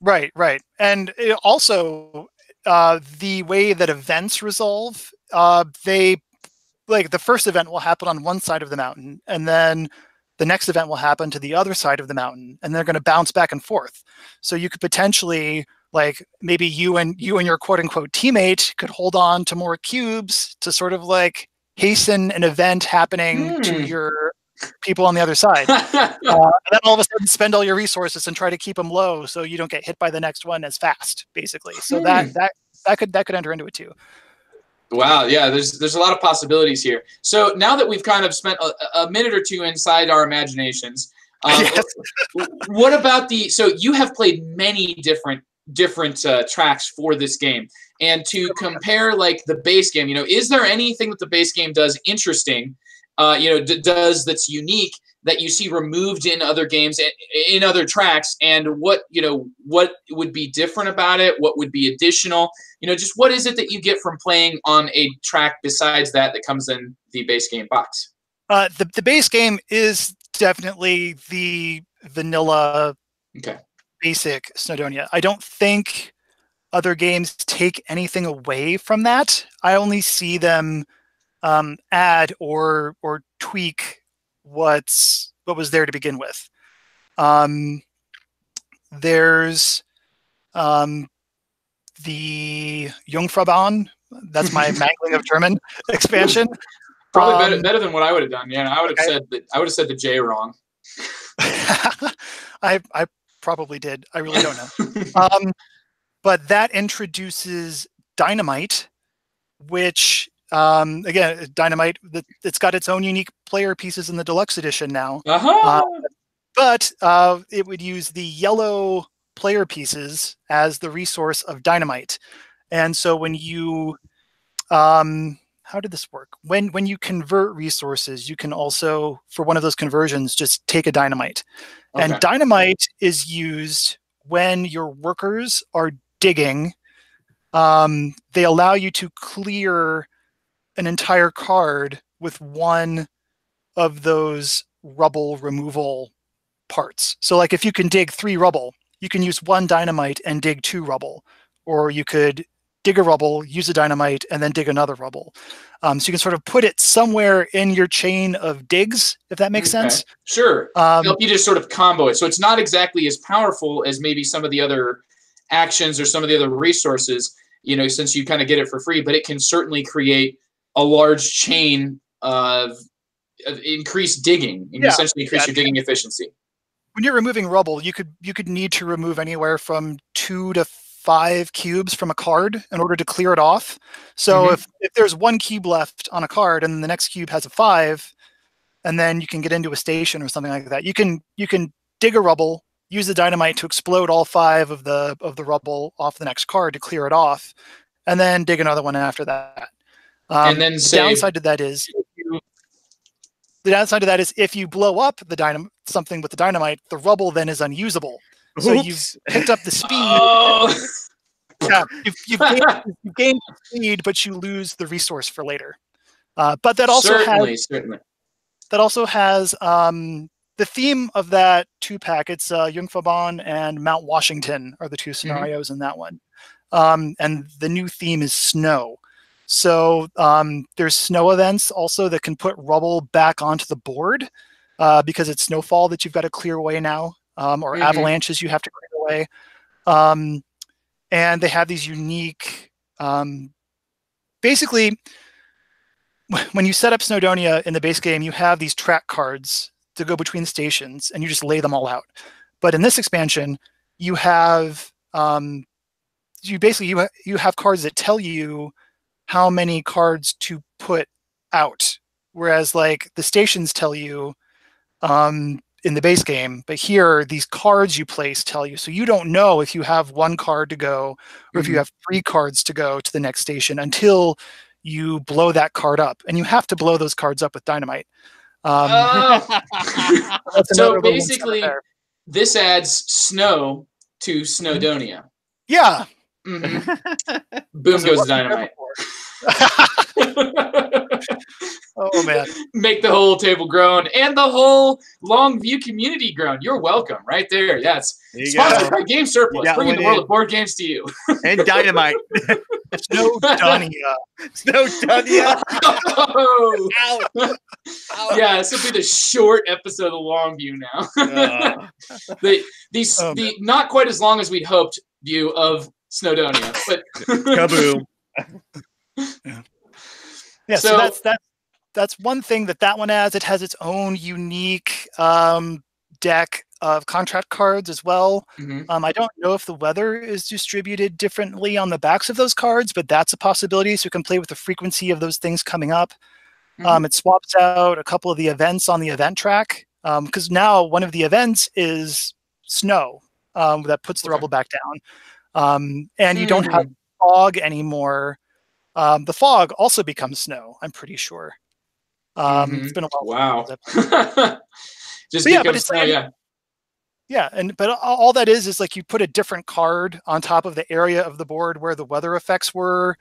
Right, and also the way that events resolve, they like the first event will happen on one side of the mountain, and then the next event will happen to the other side of the mountain, and they're going to bounce back and forth. So you could potentially, like, maybe you and your quote unquote teammate could hold on to more cubes to sort of like hasten an event happening to your people on the other side. And then all of a sudden spend all your resources and try to keep them low so you don't get hit by the next one as fast, basically. So that could enter into it too. Wow, yeah, there's a lot of possibilities here. So now that we've kind of spent a minute or two inside our imaginations, Yes. what about so you have played many different tracks for this game, and to compare like the base game, is there anything that the base game does interesting, does that's unique that you see removed in other games, in other tracks, and what would be different about it? What would be additional? Just what is it that you get from playing on a track besides that comes in the base game box? The base game is definitely the vanilla, basic Snowdonia. I don't think other games take anything away from that. I only see them add or tweak what was there to begin with. There's the Jungfraubahn. That's my mangling of German expansion. Probably better than what I would have done. Yeah, I would have said the J wrong. I probably did. I really don't know. But that introduces Dynamite, which again, Dynamite, it's got its own unique player pieces in the deluxe edition now. But it would use the yellow player pieces as the resource of Dynamite. And so when you how did this work? When you convert resources, you can also, for one of those conversions, just take a Dynamite. Okay. And Dynamite is used when your workers are digging. They allow you to clear an entire card with one of those rubble removal parts. So like if you can dig 3 rubble, you can use 1 Dynamite and dig 2 rubble. Or you could dig a rubble, use a Dynamite, and then dig another rubble. So you can sort of put it somewhere in your chain of digs, if that makes sense. Sure. Help you just sort of combo it. So it's not exactly as powerful as maybe some of the other actions or some of the other resources, since you kind of get it for free, but it can certainly create a large chain of increased digging and essentially increase your digging efficiency. When you're removing rubble, you could need to remove anywhere from 2 to 5 cubes from a card in order to clear it off. So if there's 1 cube left on a card and the next cube has a 5, and then you can get into a station or something like that, you can dig a rubble, use the Dynamite to explode all 5 of the rubble off the next card to clear it off, and then dig another one after that. And then the downside to that is if you blow up something with the Dynamite, the rubble then is unusable. So you've picked up the speed. Yeah, you've gained speed, but you lose the resource for later. But that also has the theme of that 2-pack. It's Jungfraubahn and Mount Washington are the 2 scenarios in that one. And the new theme is snow. So there's snow events also that can put rubble back onto the board because it's snowfall that you've got to clear away now, or avalanches you have to clear away. And they have these unique, basically, when you set up Snowdonia in the base game, you have these track cards to go between stations, and you just lay them all out. But in this expansion, you have you have cards that tell you how many cards to put out, whereas like the stations tell you in the base game, but here these cards you place tell you. So you don't know if you have 1 card to go or if you have 3 cards to go to the next station until you blow that card up, and you have to blow those cards up with Dynamite. So basically, this adds snow to Snowdonia. Yeah. Boom goes Dynamite. Oh man! Make the whole table groan and the whole Long View community groan. You're welcome, right there. Yeah, it's sponsored by Game Surplus, bringing the world of board games to you. And Dynamite. Snowdonia. Snowdonia. Oh! Ouch. Ouch. Yeah, this will be the short episode of Long View now. The not quite as long as we'd hoped view of Snowdonia, but Kaboom. Yeah, so that's one thing that one has. It has its own unique deck of contract cards as well. I don't know if the weather is distributed differently on the backs of those cards, but that's a possibility. So you can play with the frequency of those things coming up. It swaps out a couple of the events on the event track, because now one of the events is snow that puts the rubble back down. And you don't have fog anymore. The fog also becomes snow, I'm pretty sure. It's been a while. Wow. Just becomes snow, yeah. Yeah, but all that is like you put a different card on top of the area of the board where the weather effects were.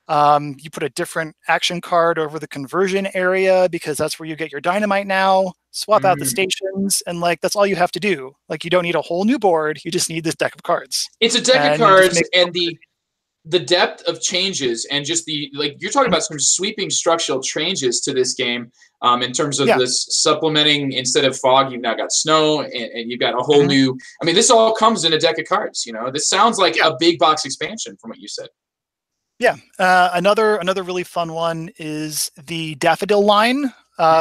You put a different action card over the conversion area because that's where you get your dynamite now. Swap out the stations, and like that's all you have to do. Like you don't need a whole new board. You just need this deck of cards. It's a deck of cards, and the depth of changes, and just you're talking about some sweeping structural changes to this game. In terms of this supplementing, instead of fog, you've now got snow, and you've got a whole new. I mean, this all comes in a deck of cards. You know, this sounds like a big box expansion from what you said. Yeah, another really fun one is the Daffodil line,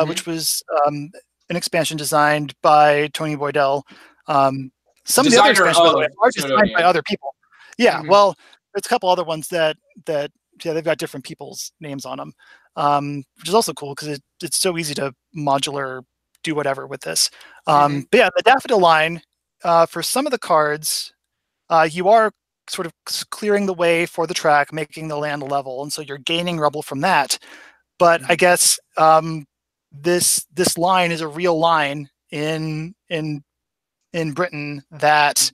which was an expansion designed by Tony Boydell. Some of the other expansions, by the way, are designed by other people. Yeah, well, there's a couple other ones that they've got different people's names on them, which is also cool because it's so easy to modular do whatever with this. But yeah, the Daffodil line, for some of the cards, you are sort of clearing the way for the track, making the land level, and so you're gaining rubble from that. But I guess this line is a real line in Britain that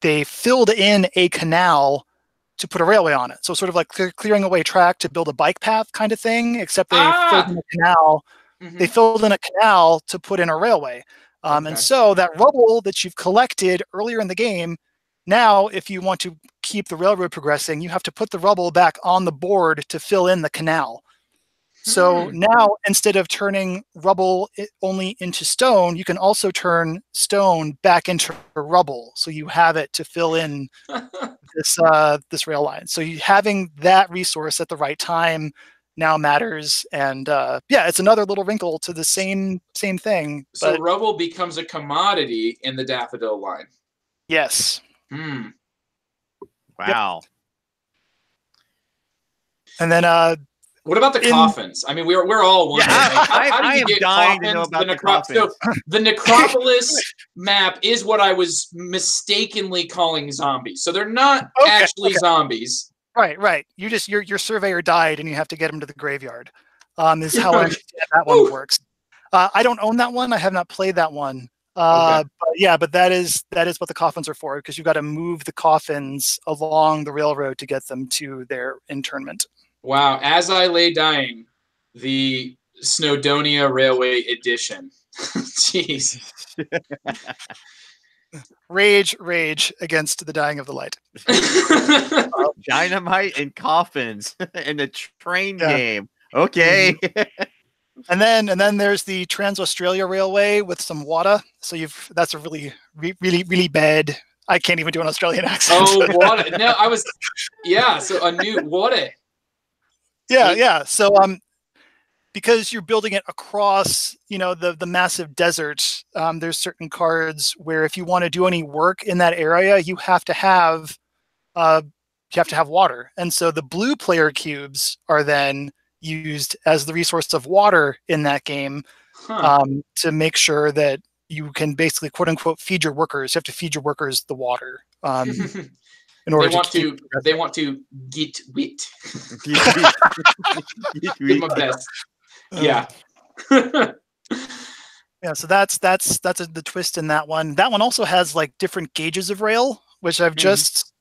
they filled in a canal to put a railway on it. So sort of like clearing away track to build a bike path kind of thing, except they filled in a canal. They filled in a canal to put in a railway. And so that rubble that you've collected earlier in the game, now if you want to keep the railroad progressing, you have to put the rubble back on the board to fill in the canal. So now, instead of turning rubble only into stone, you can also turn stone back into rubble. So you have it to fill in this rail line. So having that resource at the right time now matters. And yeah, it's another little wrinkle to the same thing. So rubble becomes a commodity in the Daffodil line. Yes. Wow. Yep. And then what about the coffins? I mean, we're all wondering. How do you get dying coffins? to know about the coffins. So the Necropolis map is what I was mistakenly calling zombies. So they're not actually zombies. Right. Your surveyor died, and you have to get him to the graveyard. Is how I understand that one works. I don't own that one. I have not played that one. But that is what the coffins are for, because you've got to move the coffins along the railroad to get them to their internment. Wow. As I lay dying, the Snowdonia Railway Edition. Jeez. Rage against the dying of the light. Dynamite and coffins in the train game. Okay. And then there's the Trans-Australia Railway with some water. So that's a really bad. I can't even do an Australian accent. Oh, water. No, so a new water. Yeah. So because you're building it across, the massive desert, there's certain cards where if you want to do any work in that area, you have to have water. And so the blue player cubes are then used as the resource of water in that game to make sure that you can basically, quote unquote, feed your workers. You have to feed your workers the water. In order they want to get wit. Do my best. Yeah. Yeah. So that's the twist in that one. That one also has like different gauges of rail, which I've just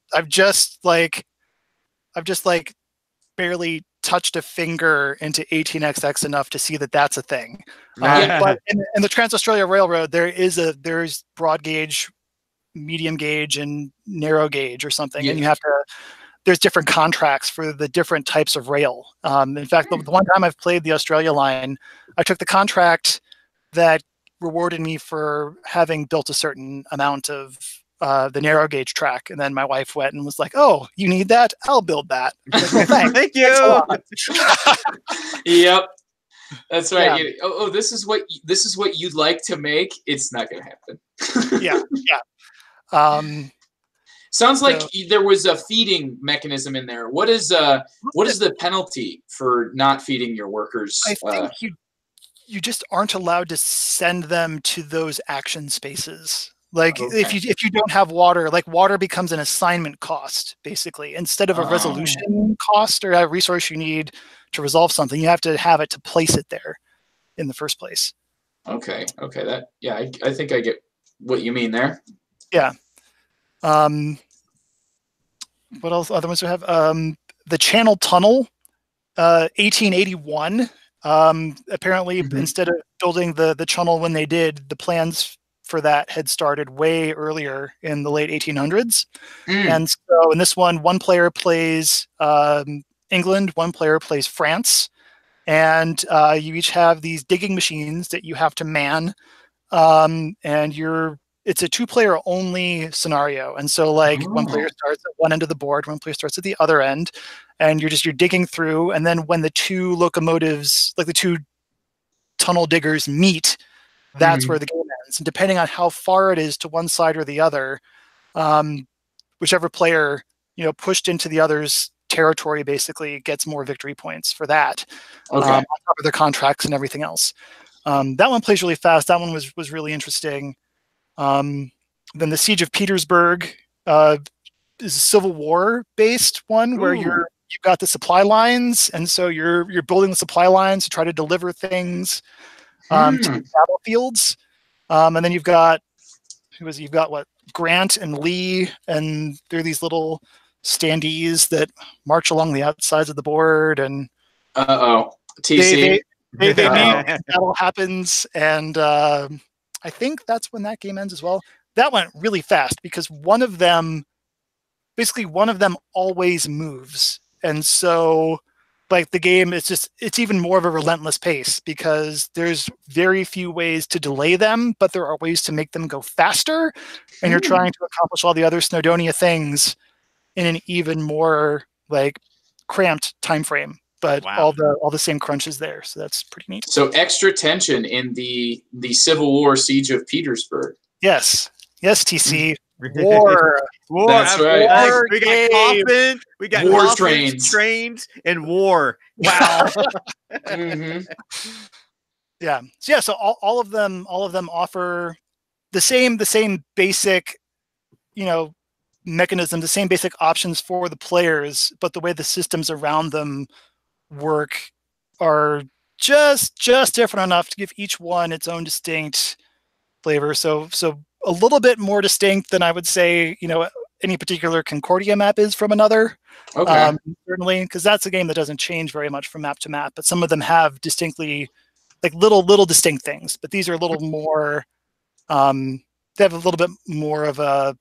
barely touched a finger into 18xx enough to see that that's a thing. But in the Trans-Australia Railroad, there's broad gauge, medium gauge, and narrow gauge or something, and you have to there's different contracts for the different types of rail. In fact, the one time I've played the Australia line, I took the contract that rewarded me for having built a certain amount of the narrow gauge track, and then my wife went and was like, "Oh, you need that? I'll build that." Like, well, thanks. Thank you. Yep, that's right. Yeah. This is what you'd like to make. It's not going to happen. Yeah. Sounds like So- there was a feeding mechanism in there. What is the penalty for not feeding your workers? I think you just aren't allowed to send them to those action spaces. Like if you don't have water, like water becomes an assignment cost, basically. Instead of a resolution cost or a resource you need to resolve something, you have to have it to place it there in the first place. Okay. I think I get what you mean there. Yeah. What else? Other ones we have? The Channel Tunnel, 1881. Apparently, instead of building the tunnel when they did, the plans for that had started way earlier in the late 1800s. And so in this one player plays England, one player plays France, and you each have these digging machines that you have to man, and it's a 2-player only scenario. And so like one player starts at one end of the board, one player starts at the other end, and you're digging through. And then when the two locomotives, like the two tunnel diggers meet, that's where the game ends. And depending on how far it is to one side or the other, whichever player, pushed into the other's territory basically gets more victory points for that. On top of their contracts and everything else. That one plays really fast. That one was really interesting. Then the Siege of Petersburg is a Civil War based one where you've got the supply lines, and so you're building the supply lines to try to deliver things to the battlefields. And then you've got what, Grant and Lee, and they're these little standees that march along the outsides of the board, and TC. They meet, battle happens, and I think that's when that game ends as well. That went really fast because one of them always moves. And so like the game is it's even more of a relentless pace because there's very few ways to delay them, but there are ways to make them go faster. And you're trying to accomplish all the other Snowdonia things in an even more like cramped time frame. But all the same crunches there, so that's pretty neat. So extra tension in the Civil War Siege of Petersburg. Yes, TC. War. That's right. War we got coffin, we got war coffins, trains, and war. Wow. Yeah. So all of them offer the same basic, mechanism, the same basic options for the players, but the way the systems around them work are just different enough to give each one its own distinct flavor. So a little bit more distinct than I would say, any particular Concordia map is from another. Certainly, because that's a game that doesn't change very much from map to map, but some of them have distinctly like little distinct things, but these are a little more they have a little bit more of a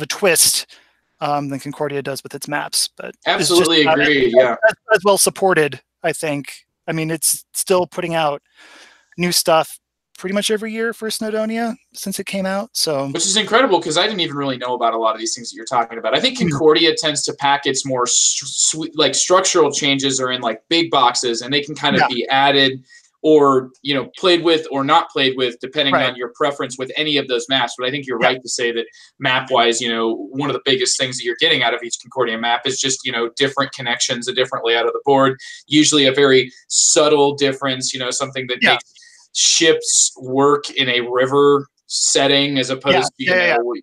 twist than Concordia does with its maps. But absolutely agree. Yeah, as well supported, I think. I mean, it's still putting out new stuff pretty much every year for Snowdonia since it came out. So, which is incredible because I didn't even really know about a lot of these things that you're talking about. I think Concordia tends to pack its more like structural changes are in like big boxes, and they can kind of be added or played with or not played with depending on your preference with any of those maps. But I think you're right to say that map wise, one of the biggest things that you're getting out of each Concordia map is just different connections, a different layout of the board, usually a very subtle difference, something that makes ships work in a river setting as opposed to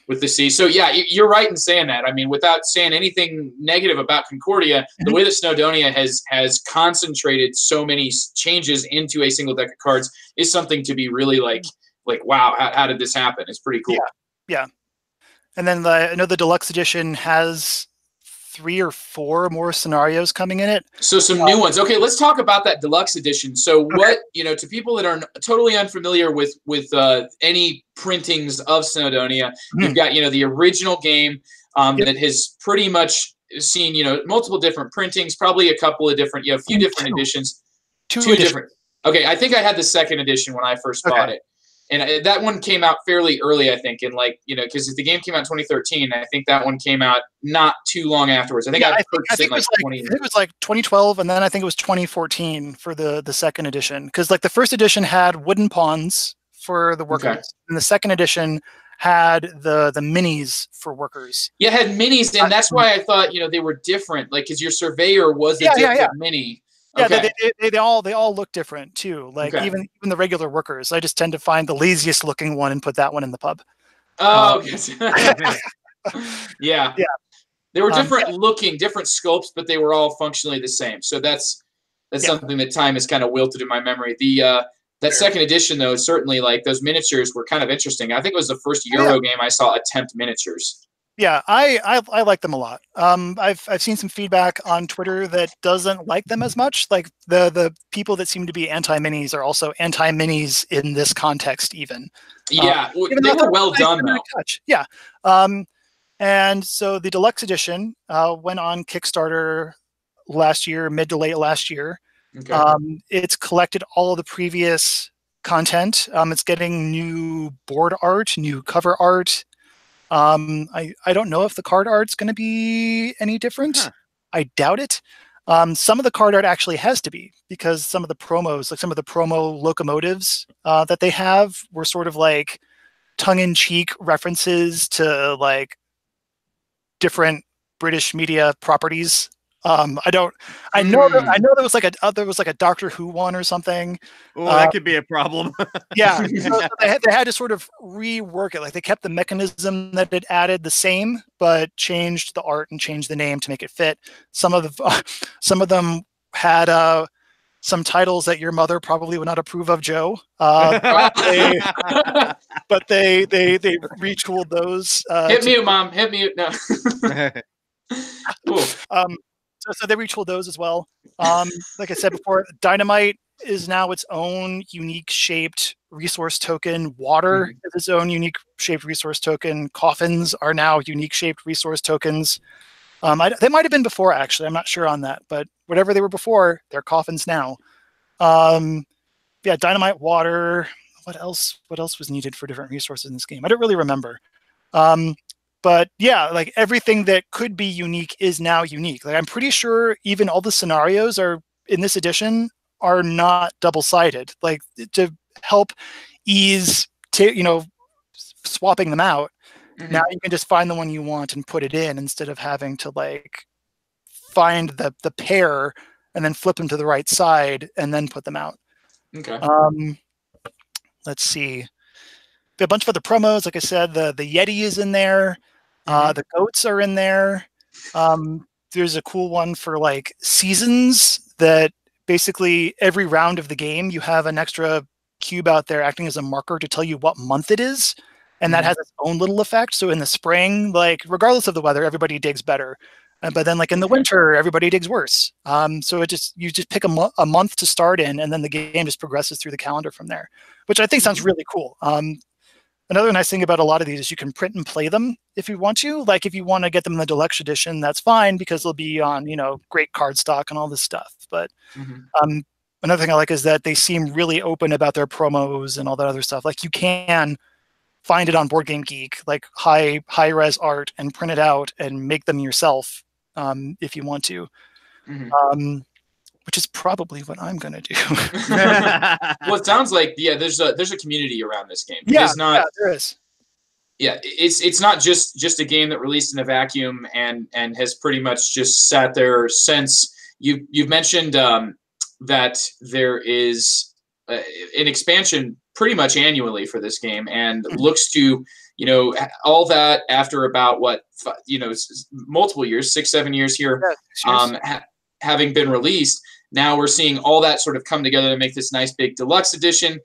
with the sea. So you're right in saying that. I mean, without saying anything negative about Concordia, the way that Snowdonia has concentrated so many changes into a single deck of cards is something to be really like wow, how did this happen? It's pretty cool. Yeah. And then I know the deluxe edition has 3 or 4 more scenarios coming in it. So some new ones. Okay, let's talk about that deluxe edition. So what, to people that are totally unfamiliar with any printings of Snowdonia, you've got, the original game. that has pretty much seen, multiple different printings, probably a couple of different, a few different editions. Two different. Okay, I think I had the second edition when I first bought it. And that one came out fairly early, I think, and because the game came out in 2013, I think that one came out not too long afterwards. I think I purchased it in like 20. It was like 2012, and then I think it was 2014 for the second edition. Because like the first edition had wooden pawns for the workers, and the second edition had the minis for workers. Yeah, it had minis, and that's why I thought they were different. Like, because your surveyor was a different mini. Yeah, they all look different too. Like even the regular workers. I just tend to find the laziest looking one and put that one in the pub. Oh, yeah. They were different looking, different sculpts, but they were all functionally the same. So that's something that time has kind of wilted in my memory. That second edition though, certainly like those miniatures were kind of interesting. I think it was the first Euro game I saw attempt miniatures. Yeah, I like them a lot. I've seen some feedback on Twitter that doesn't like them as much. Like the people that seem to be anti-minis are also anti-minis in this context even. Yeah, they were well done though. Yeah. And so the deluxe edition went on Kickstarter last year, mid to late last year. Okay. It's collected all of the previous content. It's getting new board art, new cover art. I don't know if the card art's going to be any different. I doubt it. Some of the card art actually has to be, because some of the promos, like some of the promo locomotives that they have, were sort of like tongue-in-cheek references to like different British media properties. I know there was like a Doctor Who one or something. Oh, that could be a problem. Yeah, so they had to sort of rework it. Like they kept the mechanism that it added the same, but changed the art and changed the name to make it fit. Some of them had some titles that your mother probably would not approve of, Joe. But they retooled those. Hit mute, Mom. Hit mute. No. So they retooled those as well. Like I said before, Dynamite is now its own unique shaped resource token. Water is its own unique shaped resource token. Coffins are now unique shaped resource tokens. They might have been before, actually. I'm not sure on that, but whatever they were before, they're coffins now. Dynamite, water. What else was needed for different resources in this game? I don't really remember. But yeah, like everything that could be unique is now unique. Like I'm pretty sure even all the scenarios are in this edition are not double-sided. Like to help ease swapping them out. Now you can just find the one you want and put it in instead of having to like find the pair and then flip them to the right side and then put them out. Okay. Let's see. A bunch of other promos. Like I said, the Yeti is in there. The goats are in there. There's a cool one for like seasons that basically every round of the game, you have an extra cube out there acting as a marker to tell you what month it is. And that has its own little effect. So in the spring, like regardless of the weather, everybody digs better. But then like in the winter, everybody digs worse. So you just pick a month to start in, and then the game just progresses through the calendar from there, which I think sounds really cool. Another nice thing about a lot of these is you can print and play them if you want to. Like if you want to get them in the deluxe edition, that's fine because they'll be on, great card stock and all this stuff. But another thing I like is that they seem really open about their promos and all that other stuff. Like you can find it on Board Game Geek, like high res art, and print it out and make them yourself if you want to. Which is probably what I'm going to do. Well, it sounds like there's a community around this game. There is. Yeah, it's not just a game that released in a vacuum and has pretty much just sat there since. You've mentioned that there is an expansion pretty much annually for this game, and looks to all that after about multiple years, 6-7 years here, having been released. Now we're seeing all that sort of come together to make this nice big deluxe edition,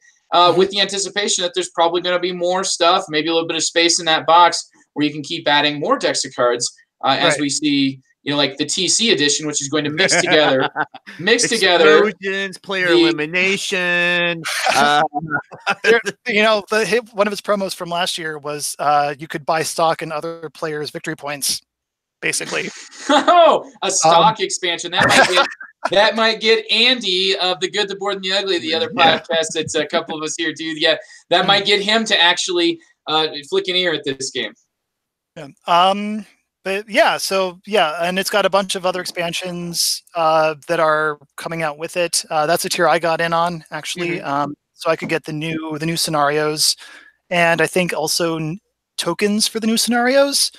with the anticipation that there's probably going to be more stuff, maybe a little bit of space in that box where you can keep adding more decks of cards as we see, like the TC edition, which is going to mix together explosions, player elimination. One of his promos from last year was you could buy stock in other players' victory points, basically. Oh, a stock expansion that might get Andy of The Good, the Bored, and the Ugly, the other podcast that's a couple of us here, dude. Yeah, that might get him to actually flick an ear at this game. Yeah. But yeah, and it's got a bunch of other expansions that are coming out with it. That's a tier I got in on, actually, so I could get the new scenarios, and I think also tokens for the new scenarios.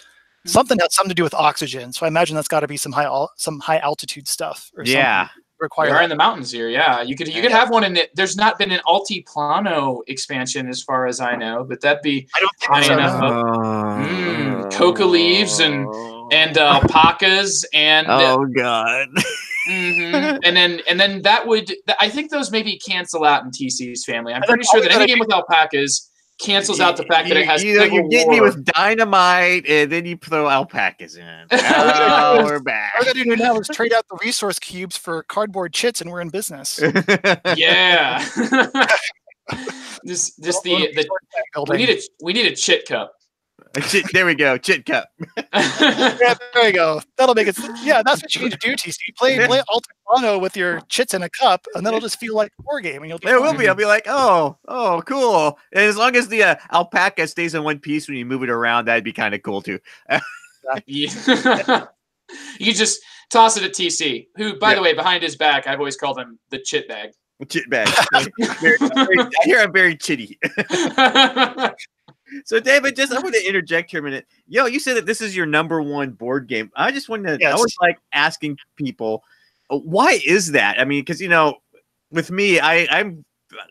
Something that's something to do with oxygen. So I imagine that's got to be some high altitude stuff or something. We are in the mountains here. Yeah, you could have one in it. There's not been an Altiplano expansion as far as I know, but that'd be high enough. Coca leaves and alpacas and oh god. And then that would, I think those maybe cancel out in TC's family. I'm pretty sure that any game with alpacas cancels out the fact that it has. You're getting me with dynamite, and then you throw alpacas in. Oh, we're back. All we gotta do now is trade out the resource cubes for cardboard chits, and we're in business. Yeah. We need a chit cup. There we go, chit cup. Yeah, there you go. That'll make it. Yeah, that's what you need to do, TC. Play Altiplano with your chits in a cup, and that'll just feel like a war game. And I'll be like, oh, cool. And as long as the alpaca stays in one piece when you move it around, that'd be kind of cool too. Yeah. You just toss it at TC, who, by the way, behind his back, I've always called him the chit bag. Chit bag. I hear I'm very chitty. So, David, I want to interject here a minute. You said that this is your number one board game. I just wanted to, I was like asking people, why is that? I mean, because, with me,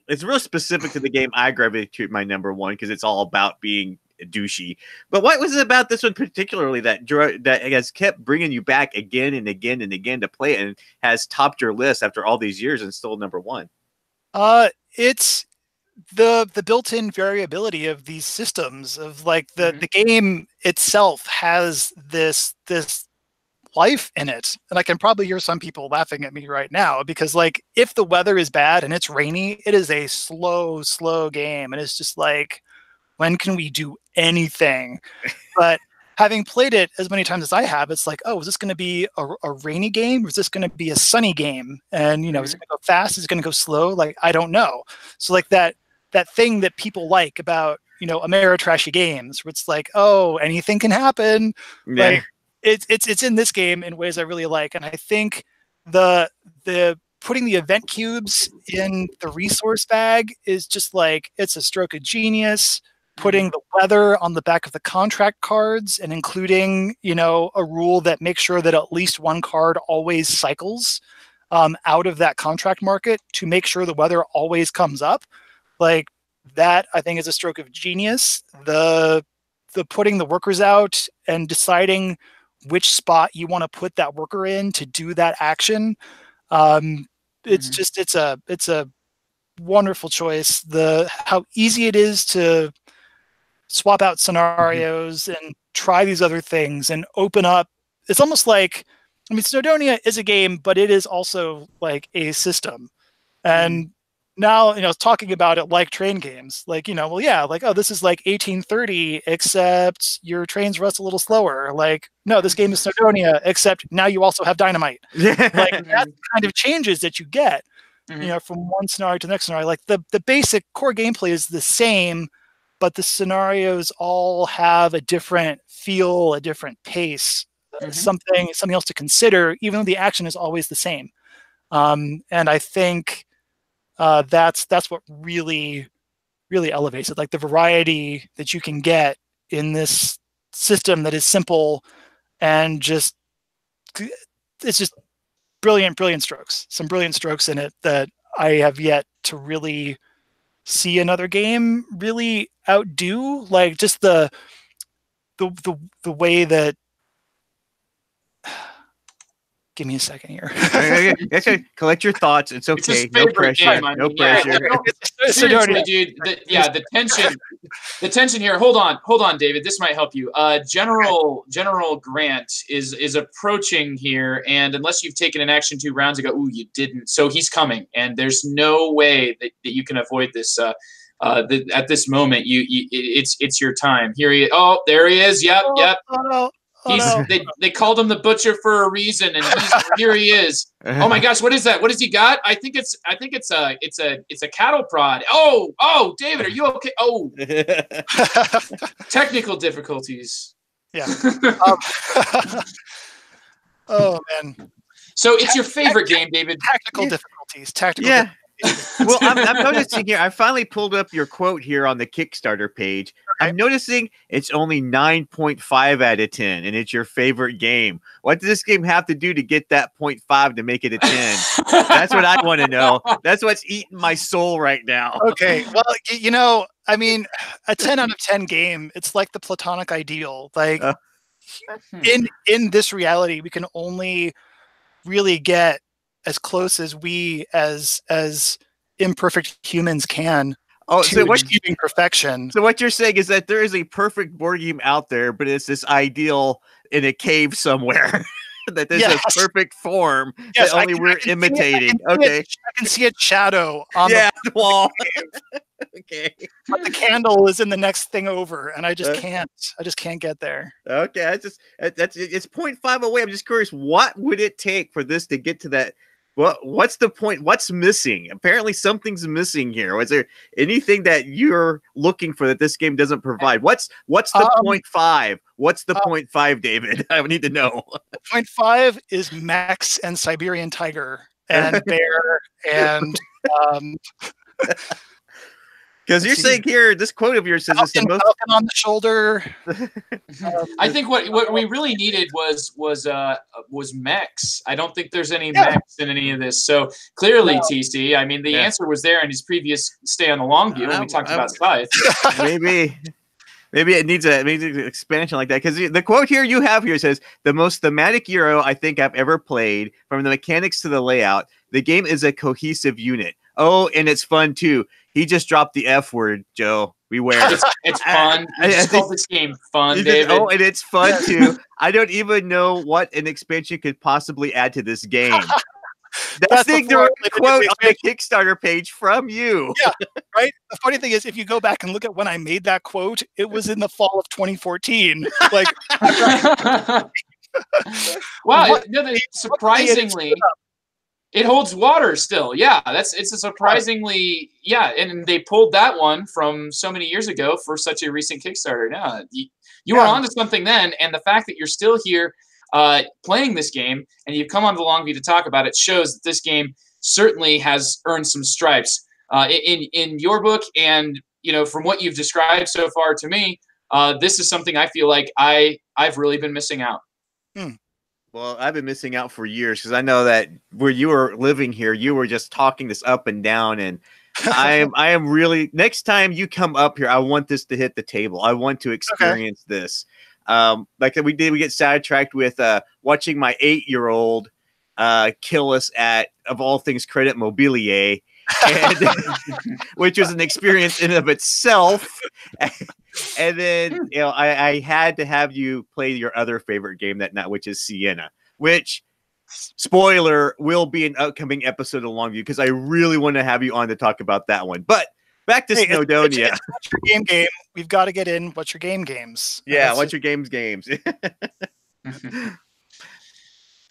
it's real specific to the game I gravitate to my number one because it's all about being douchey. But what was it about this one particularly that has kept bringing you back again and again and again to play it and has topped your list after all these years and still number one? It's the built-in variability of these systems of like the game itself has this life in it. And I can probably hear some people laughing at me right now because like if the weather is bad and it's rainy, it is a slow game. And it's just like, when can we do anything? But having played it as many times as I have, it's like, oh, is this going to be a rainy game? Or is this going to be a sunny game? And, is it going to go fast? Is it going to go slow? Like, I don't know. So like that thing that people like about, Ameritrashy games where it's like, oh, anything can happen. Yeah. Like it's in this game in ways I really like. And I think the putting the event cubes in the resource bag is just like, it's a stroke of genius. Putting the weather on the back of the contract cards and including, a rule that makes sure that at least one card always cycles out of that contract market to make sure the weather always comes up. Like that, I think, is a stroke of genius. The putting the workers out and deciding which spot you want to put that worker in to do that action. It's a wonderful choice. How easy it is to swap out scenarios and try these other things and open up. It's almost like, Snowdonia is a game, but it is also like a system. And now, talking about it like train games, like, oh, this is like 1830, except your trains rust a little slower. Like, no, this game is Snowdonia, except now you also have dynamite. Like, that's the kind of changes that you get, from one scenario to the next scenario. Like, the basic core gameplay is the same, but the scenarios all have a different feel, a different pace, something else to consider, even though the action is always the same. And I think that's what really elevates it. Like the variety that you can get in this system that is simple and it's just brilliant strokes. Some brilliant strokes in it that I have yet to really see another game really outdo. Like just the way that. Give me a second here. Okay. Collect your thoughts. It's okay. No pressure. No pressure. Seriously, dude. The tension. the tension here. Hold on, David. This might help you. General Grant is approaching here, and unless you've taken an action 2 rounds ago, you didn't. So he's coming, and there's no way that you can avoid this. At this moment, it's your time. Here he is. Oh, there he is. Yep. Oh, no. They called him the butcher for a reason, and here he is. Oh my gosh, what is that? What has he got? I think it's a cattle prod. Oh, David, are you okay? Oh, technical difficulties. Yeah. Oh man. So it's your favorite game, David. Tactical difficulties. Yeah. Well, I'm noticing here. I finally pulled up your quote here on the Kickstarter page. Okay. I'm noticing it's only 9.5 out of 10, and it's your favorite game. What does this game have to do to get that 0.5 to make it a 10? That's what I want to know. That's what's eating my soul right now. Okay. Well, I mean, a 10 out of 10 game, it's like the platonic ideal. Like in this reality, we can only really get as close as we as imperfect humans can to achieving perfection. So what you're saying is that there is a perfect board game out there, but it's this ideal in a cave somewhere. That there's a perfect form that only we're imitating. I can see its shadow on the wall. Okay. But the candle is in the next thing over, and I just can't get there. Okay, it's 0.5 away. I'm just curious, what would it take for this to get to that? What's the point? What's missing? Apparently something's missing here. Was there anything that you're looking for that this game doesn't provide? What's the 0.5? What's the 0.5, David? I need to know. 0.5 is mechs and Siberian tiger and bear and because you're saying here, this quote of yours says it's the most falcon on the shoulder. I think what we really needed was mechs. I don't think there's any mechs in any of this. So clearly, TC. I mean, the answer was there in his previous stay on the Long View when we talked about Scythe. Maybe it needs an expansion like that, because the quote here you have here says, "The most thematic Euro I think I've ever played. From the mechanics to the layout, the game is a cohesive unit. Oh, and it's fun too." He just dropped the F word, Joe. Beware. It's fun. I just call this game fun, David. And it's fun too. I don't even know what an expansion could possibly add to this game. That's the direct quote on the Kickstarter page from you. Yeah, right? The funny thing is, if you go back and look at when I made that quote, it was in the fall of 2014. Like, wow, surprisingly... It holds water still. Yeah, it's a surprisingly and they pulled that one from so many years ago for such a recent Kickstarter. No, you were onto something then, and the fact that you're still here playing this game and you've come on the Long View to talk about it shows that this game certainly has earned some stripes in your book, and from what you've described so far to me, this is something I feel like I've really been missing out. Well, I've been missing out for years, because I know that where you were living here, you were just talking this up and down, and I am really, next time you come up here, I want this to hit the table. I want to experience this. Like we get sidetracked with watching my 8-year-old kill us at, of all things, Credit Mobilier, and which was an experience in and of itself. And then I had to have you play your other favorite game that night, which is Sienna, which, spoiler, will be an upcoming episode of Long View, because I really want to have you on to talk about that one. But back to Snowdonia. It's What's Your Game. We've got to get in What's Your Games. Yeah, What's Your Games. A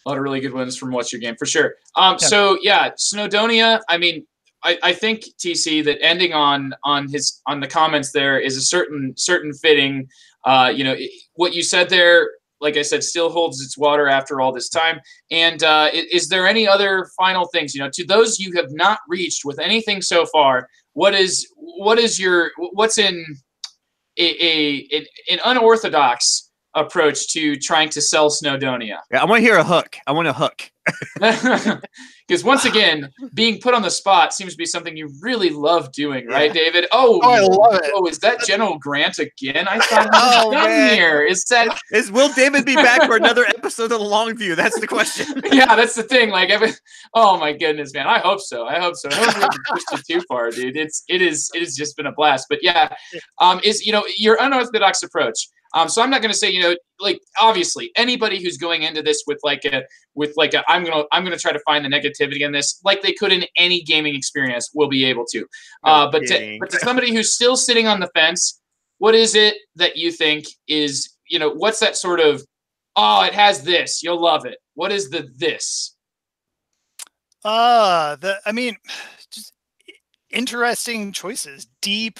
lot of really good ones from What's Your Game, for sure. So Snowdonia, I mean, I think, TC, that ending on the comments there is a certain fitting. What you said there, like I said, still holds its water after all this time. And is there any other final things, to those you have not reached with anything so far? What's in an unorthodox approach to trying to sell Snowdonia? Yeah, I want to hear a hook. I want a hook. Because once again, being put on the spot seems to be something you really love doing, right, David? Oh, I love it. Oh, is that General Grant again? I thought he was done here. Will David be back for another episode of the Long View? That's the question. Yeah, that's the thing. Like, oh my goodness, man. I hope so. I hope we haven't pushed it too far, dude. It has just been a blast. But yeah, your unorthodox approach. So I'm not going to say, like, obviously anybody who's going into this with I'm going to try to find the negativity in this, like they could in any gaming experience, will be able to. But to somebody who's still sitting on the fence, what is it that you think is, what's that sort of, oh, it has this, you'll love it. What is this? Just interesting choices, deep,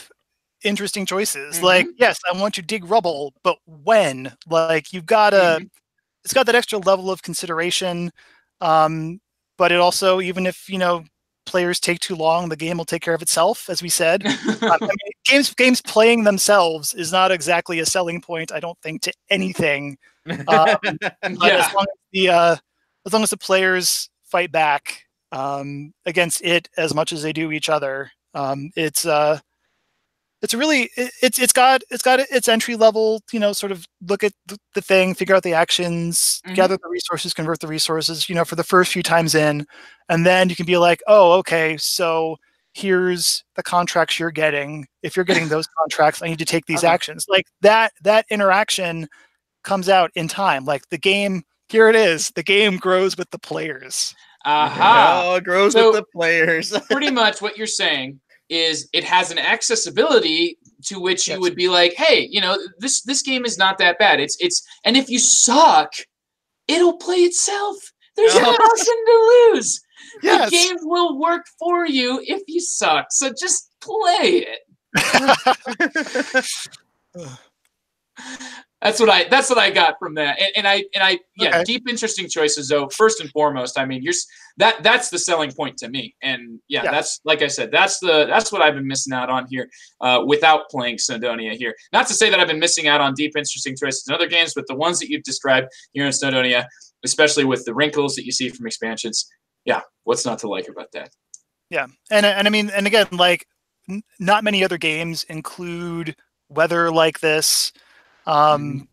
interesting choices. Mm-hmm. Like, yes, I want to dig rubble, but when? Like, you've got to, it's got that extra level of consideration. But it also, even if, players take too long, the game will take care of itself, as we said. Games playing themselves is not exactly a selling point, I don't think, to anything. But as long as the players fight back against it as much as they do each other, it's got its entry level, sort of look at the thing, figure out the actions, gather the resources, convert the resources, for the first few times in, and then you can be like, oh, okay, so here's the contracts you're getting. If you're getting those contracts, I need to take these actions. Like that interaction comes out in time. Like the game, here it is. The game grows with the players. Oh, it grows with the players. Pretty much what you're saying is it has an accessibility to which you would be like, hey, this game is not that bad. And if you suck, it'll play itself. There's nothing to lose. Yes. The game will work for you if you suck. So just play it. That's what I got from that. And deep, interesting choices though. First and foremost, I mean, that's the selling point to me. And that's, like I said, that's what I've been missing out on here without playing Snowdonia here. Not to say that I've been missing out on deep, interesting choices in other games, but the ones that you've described here in Snowdonia, especially with the wrinkles that you see from expansions, what's not to like about that? Yeah, and I mean, and again, like not many other games include weather like this. Include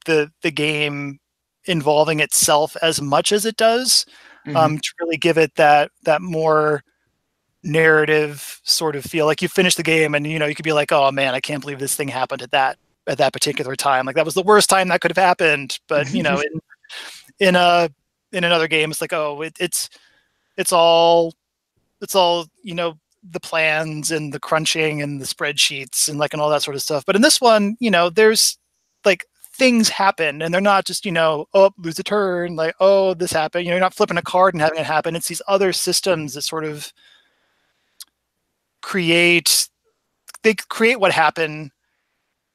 the game involving itself as much as it does, to really give it that more narrative sort of feel. Like you finish the game and you could be like, oh man, I can't believe this thing happened at that particular time. Like that was the worst time that could have happened. But in another game, it's like, oh, it's all the plans and the crunching and the spreadsheets and all that sort of stuff. But in this one, there's like things happen and they're not just, oh, lose a turn, like, oh, this happened. You're not flipping a card and having it happen. It's these other systems that sort of create what happened,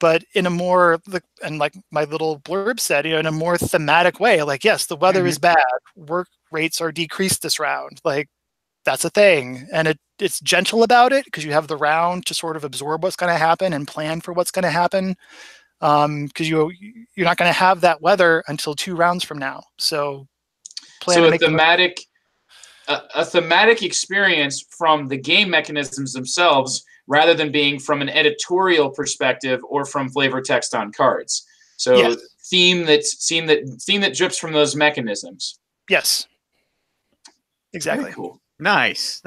but in a more, and like my little blurb said, in a more thematic way. Like, yes, the weather is bad. Work rates are decreased this round. Like, that's a thing. And it's gentle about it because you have the round to sort of absorb what's going to happen and plan for what's going to happen. Because you're not going to have that weather until 2 rounds from now. So a thematic experience from the game mechanisms themselves rather than being from an editorial perspective or from flavor text on cards. So theme that drips from those mechanisms. Yes. Exactly. Very cool. Nice.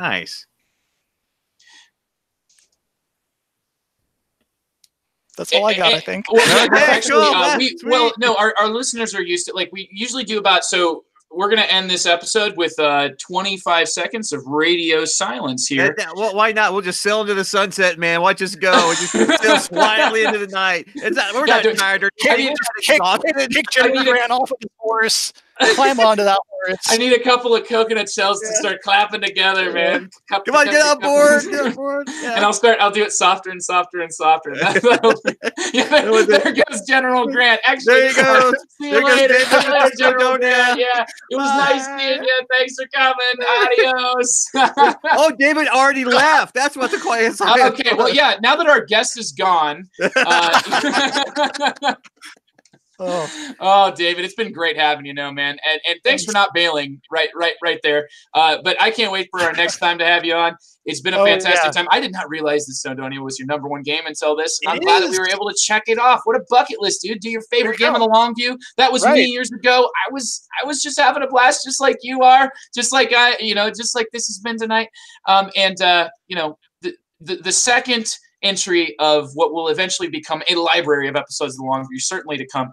That's all I got, I think. Our listeners are used to, like, we usually do about, so we're going to end this episode with 25 seconds of radio silence here. Well, why not? We'll just sail into the sunset, man. Why just go? We'll just sail quietly into the night. We're not tired. Kick Jenny ran off of his horse. Climb onto that horse. I need a couple of coconut shells to start clapping together, man. Come on, get on board. Yeah. And I'll do it softer and softer and softer. There goes General Grant. Actually, there you go. See you later. General Grant. Yeah, it was nice seeing you. Thanks for coming. Adios. Oh, David already left. That's what the quiet sign. Okay, well, yeah. Now that our guest is gone. Oh, David, it's been great having you, man. And thanks for not bailing right there. But I can't wait for our next time to have you on. It's been a fantastic time. I did not realize that Snowdonia was your #1 game until this, and I'm glad that we were able to check it off. What a bucket list, dude! Do your favorite game on the Long View. That was me years ago. I was just having a blast, just like you are, just like just like this has been tonight. The second entry of what will eventually become a library of episodes of the Long View, certainly to come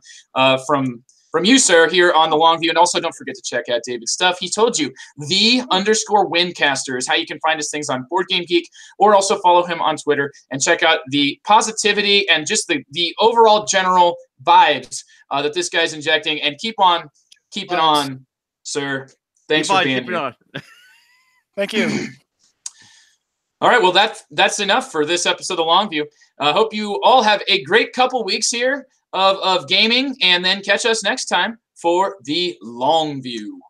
from you, sir, here on the Long View. And also don't forget to check out David's stuff. He told you _Windcaster is how you can find his things on Board Game Geek, or also follow him on Twitter and check out the positivity and just the overall general vibes that this guy's injecting. And keep on keeping on, sir. Thanks for being here. Thank you. All right, well, that's enough for this episode of Long View. Hope you all have a great couple weeks here of gaming, and then catch us next time for the Long View.